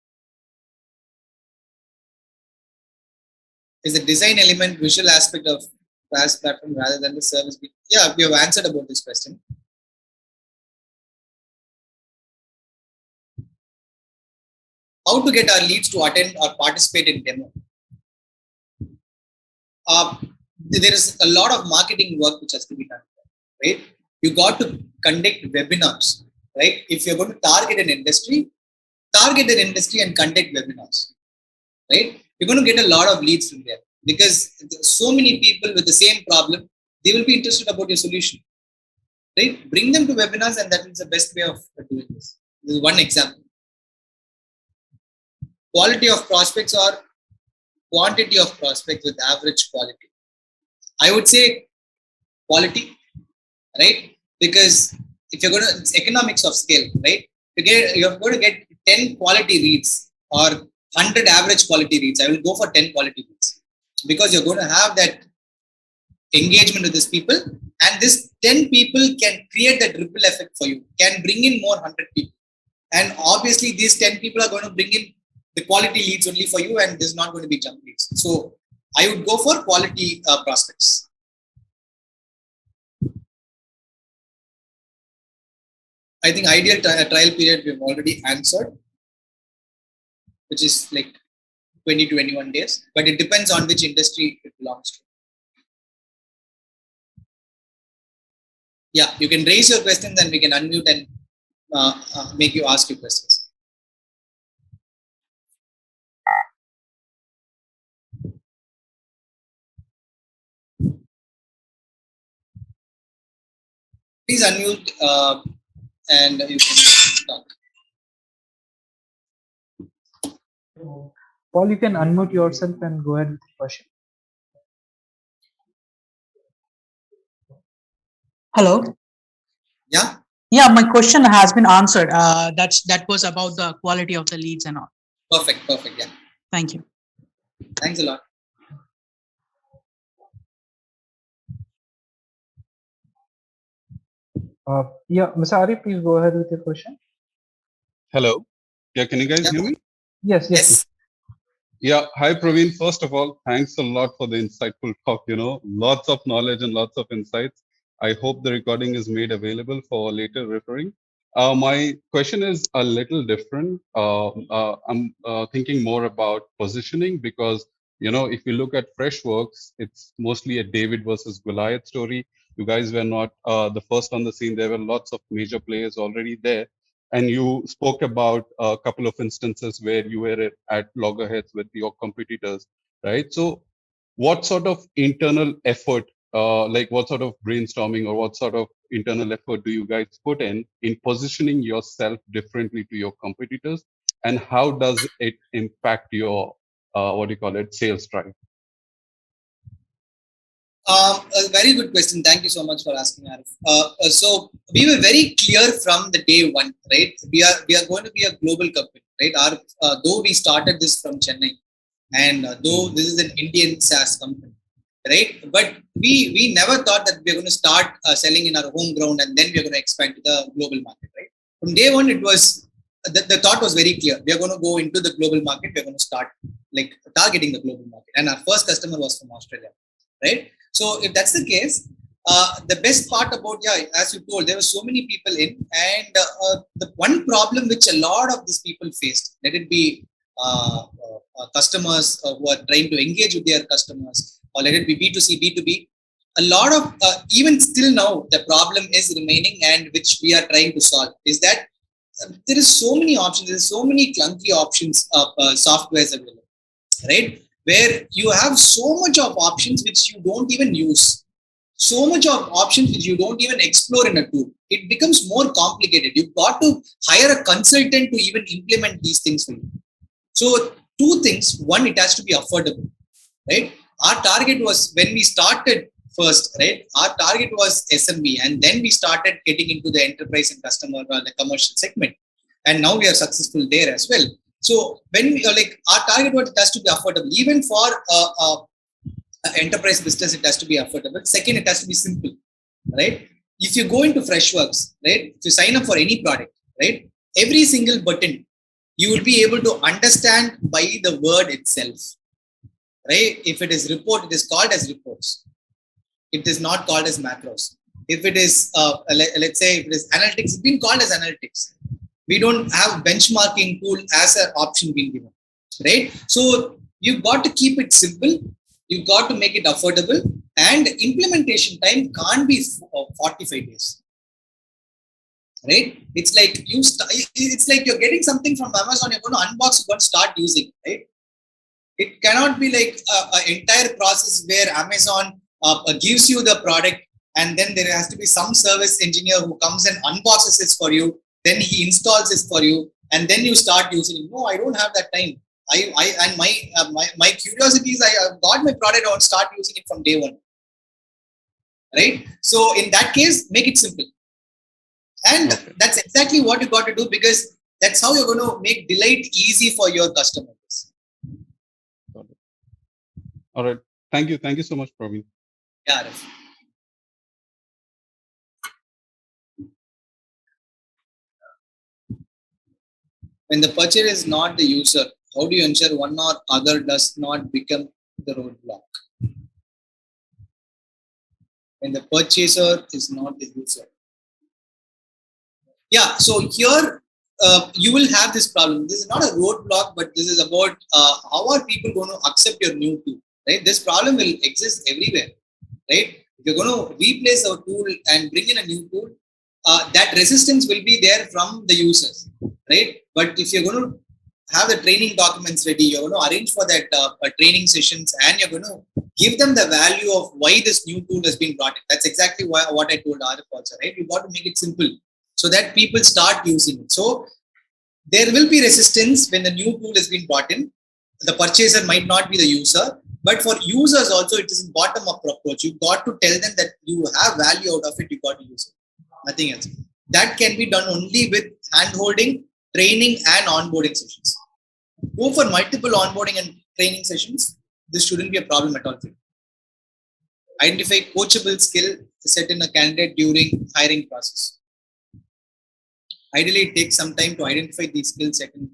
Is the design element visual aspect of SaaS platform rather than the service? Yeah, we have answered about this question. How to get our leads to attend or participate in demo? there is a lot of marketing work which has to be done, right? You got to conduct webinars, right? If you're going to target an industry, and conduct webinars, right? You're going to get a lot of leads from there because so many people with the same problem, they will be interested about your solution, right? Bring them to webinars, and that is the best way of doing this. This is one example. Quality of prospects or quantity of prospects with average quality. I would say quality, right? Because if you're going to, it's economics of scale, right? You're going to get 10 quality reads or 100 average quality reads. I will go for 10 quality reads because you're going to have that engagement with these people, and this 10 people can create that ripple effect for you, can bring in more 100 people. And obviously, these 10 people are going to bring in the quality leads only for you, and there's not going to be junk leads. So I would go for quality prospects. I think ideal trial period we've already answered, which is like 20 to 21 days, but it depends on which industry it belongs to. Yeah, you can raise your questions and we can unmute and make you ask your questions. Please unmute and you can talk. Paul, you can unmute yourself and go ahead with the question. Hello. Yeah. Yeah, my question has been answered. That was about the quality of the leads and all. Perfect. Yeah. Thank you. Thanks a lot. Yeah, Mr. Ari, please go ahead with your question. Hello. Yeah, can you guys hear me? Yes. Yeah. Hi, Praveen. First of all, thanks a lot for the insightful talk. Lots of knowledge and lots of insights. I hope the recording is made available for later referring. My question is a little different. I'm thinking more about positioning because, if you look at Freshworks, it's mostly a David versus Goliath story. You guys were not the first on the scene. There were lots of major players already there. And you spoke about a couple of instances where you were at loggerheads with your competitors, right? So what sort of internal effort, like what sort of brainstorming or what sort of internal effort do you guys put in positioning yourself differently to your competitors? And how does it impact your, sales drive? A very good question. Thank you so much for asking, Arif. So we were very clear from the day one, right? We are going to be a global company, right? Though we started this from Chennai, and though this is an Indian SaaS company, right? But we never thought that we are going to start selling in our home ground and then we are going to expand to the global market, right? From day one, it was the thought was very clear. We are going to go into the global market. We are going to start like targeting the global market, and our first customer was from Australia, right? So if that's the case, the best part about, as you told, there were so many people in, and the one problem which a lot of these people faced, let it be customers who are trying to engage with their customers, or let it be B2C, B2B, a lot of, even still now, the problem is remaining, and which we are trying to solve, is that there is so many options, there is so many clunky options of softwares available, right? Where you have so much of options which you don't even use, so much of options which you don't even explore in a tool. It becomes more complicated. You've got to hire a consultant to even implement these things for you. So two things. One, it has to be affordable, right? Our target was, when we started first, right? Our target was SMB, and then we started getting into the enterprise and customer the commercial segment. And now we are successful there as well. So when we our target was, it has to be affordable. Even for enterprise business, it has to be affordable. Second, it has to be simple, right? If you go into Freshworks, right? If you sign up for any product, right? Every single button, you will be able to understand by the word itself, right? If it is report, it is called as reports. It is not called as macros. If it is, let's say, if it is analytics, it's been called as analytics. We don't have benchmarking tool as an option being given, right? So you've got to keep it simple. You got to make it affordable, and implementation time can't be 45 days. Right? It's like it's like you're getting something from Amazon, you're going to unbox, you're going to start using, right? It cannot be like an entire process where Amazon gives you the product, and then there has to be some service engineer who comes and unboxes it for you, then he installs it for you, and then you start using it. No, I don't have that time. I and my curiosity is, I got my product, I want to start using it from day one, right? So in that case, make it simple, and that's exactly what you got to do, because that's how you're going to make delight easy for your customers. All right. Thank you. Thank you so much, Praveen. Yeah. When the purchaser is not the user, how do you ensure one or other does not become the roadblock? When the purchaser is not the user. Yeah, so here you will have this problem. This is not a roadblock, but this is about how are people going to accept your new tool, right? This problem will exist everywhere, right? If you're going to replace a tool and bring in a new tool, that resistance will be there from the users, right? But if you're going to have the training documents ready, you're going to arrange for that training sessions, and you're going to give them the value of why this new tool has been brought in. That's exactly what I told Arif also, right? You got to make it simple so that people start using it. So there will be resistance when the new tool has been brought in. The purchaser might not be the user, but for users also, it is a bottom-up approach. You got to tell them that you have value out of it, you got to use it. Nothing else. That can be done only with hand-holding, training, and onboarding sessions. Go for multiple onboarding and training sessions. This shouldn't be a problem at all. Identify coachable skill set in a candidate during hiring process. Ideally, it takes some time to identify these skill set in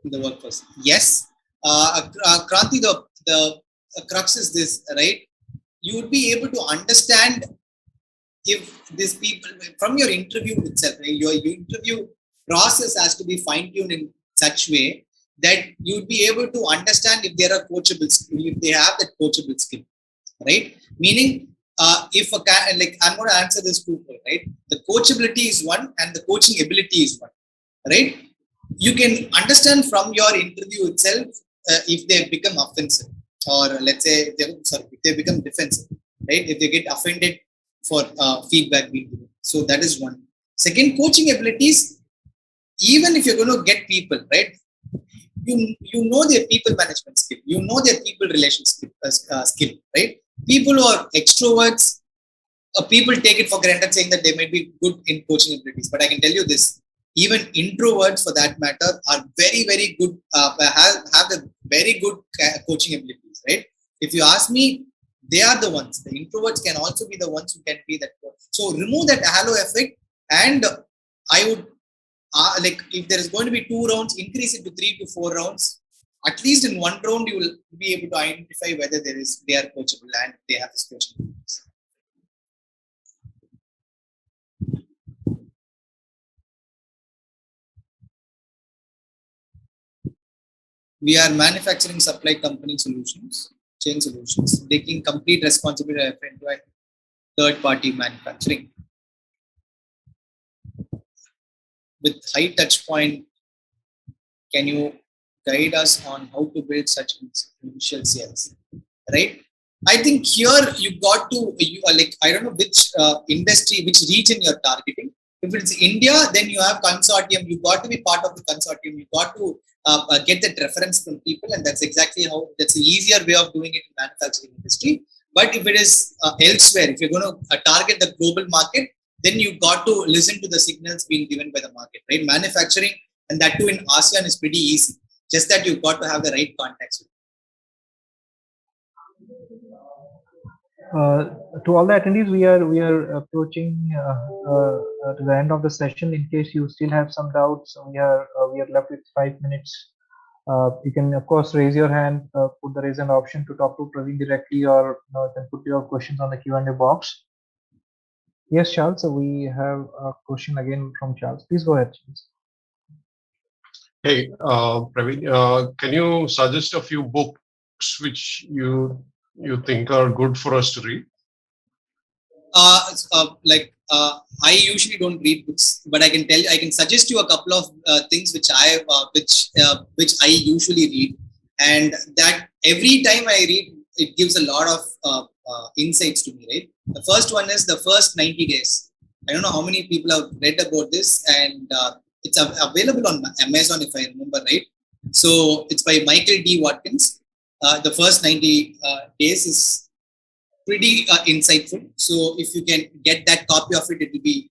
the workforce. Yes, Kranti, the crux is this, right? You would be able to understand if these people from your interview itself, right? Your interview process has to be fine-tuned in such way that you'd be able to understand if there are coachable skill, if they have that coachable skill, right? Meaning, if like I'm going to answer this twofold, right? The coachability is one, and the coaching ability is one, right? You can understand from your interview itself if they become offensive, or let's say if they become defensive, right? If they get offended for feedback being given. So that is one. Second, coaching abilities. Even if you're going to get people, right? You know their people management skill, you know their people relationship skill, right? People who are extroverts, people take it for granted saying that they might be good in coaching abilities, but I can tell you this: even introverts, for that matter, are very, very good. Have the very good coaching abilities, right? If you ask me, they are the ones. The introverts can also be the ones who can be that. So remove that halo effect, and I would like if there is going to be 2 rounds, increase it to 3 to 4 rounds. At least in one round, you will be able to identify whether they are coachable and they have this coaching. We are manufacturing supply company solutions, chain solutions, taking complete responsibility of end-to-end third-party manufacturing. With high touch point, can you guide us on how to build such initial sales? Right? I think here you got to, like, I don't know which industry, which region you're targeting. If it's India, then you have consortium. You got to be part of the consortium. You got to get that reference from people, and that's exactly how. That's the easier way of doing it in manufacturing industry. But if it is elsewhere, if you're going to target the global market, then you got to listen to the signals being given by the market, right? Manufacturing, and that too in ASEAN, is pretty easy. Just that you've got to have the right contacts. To all the attendees, we are approaching to the end of the session. In case you still have some doubts, we are left with 5 minutes. You can of course raise your hand, put the raise hand option to talk to Praveen directly, or you can put your questions on the Q&A box. Yes, Charles. So we have a question again from Charles. Please go ahead, Charles. Hey, Praveen, can you suggest a few books books which you think are good for us to read? I usually don't read books, but I can suggest you a couple of things which I usually read, and that every time I read, it gives a lot of insights to me. Right. The first one is the first 90 days. I don't know how many people have read about this, and it's available on Amazon if I remember right. So it's by Michael D. Watkins. The first 90 days is pretty insightful. So if you can get that copy of it, it will be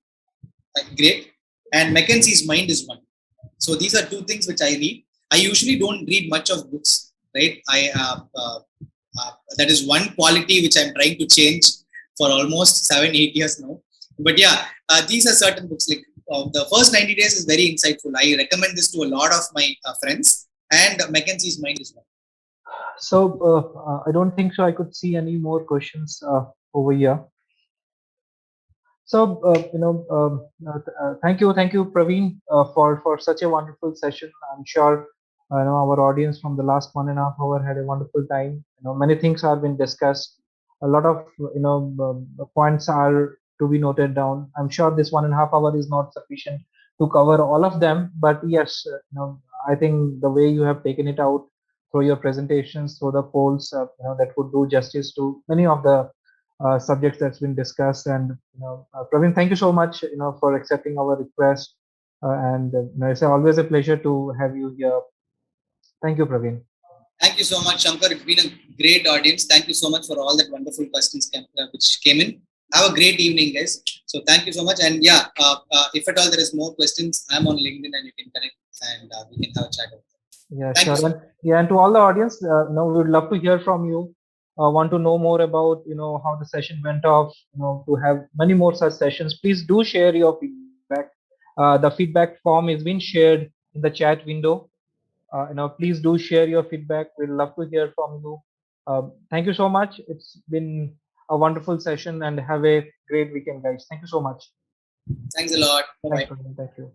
great. And Mackenzie's Mind is one. So these are two things which I read. I usually don't read much of books, right? That is one quality which I'm trying to change for almost 7-8 years now. But yeah, these are certain books. Like the first 90 days is very insightful. I recommend this to a lot of my friends. And Mackenzie's Mind is one. So I don't think so. I could see any more questions over here. So thank you, Praveen, for such a wonderful session. I'm sure our audience from the last 1.5 hours had a wonderful time. Many things have been discussed. A lot of points are to be noted down. I'm sure this 1.5 hours is not sufficient to cover all of them, but yes, I think the way you have taken it out through your presentations, through the polls, that would do justice to many of the subjects that's been discussed. And Praveen, thank you so much, for accepting our request. And it's always a pleasure to have you here. Thank you, Praveen. Thank you so much, Shankar. It's been a great audience. Thank you so much for all that wonderful questions which came in. Have a great evening, guys. So thank you so much. And yeah, if at all there is more questions, I'm on LinkedIn and you can connect and we can have a chat. Yeah, Thank sure. you. And to all the audience, we would love to hear from you. Want to know more about how the session went off. To have many more such sessions, please do share your feedback. The feedback form is being shared in the chat window. Please do share your feedback. We'd love to hear from you. Thank you so much. It's been a wonderful session, and have a great weekend, guys. Thank you so much. Thanks a lot. Bye-bye. Thanks, Praveen. Thank you.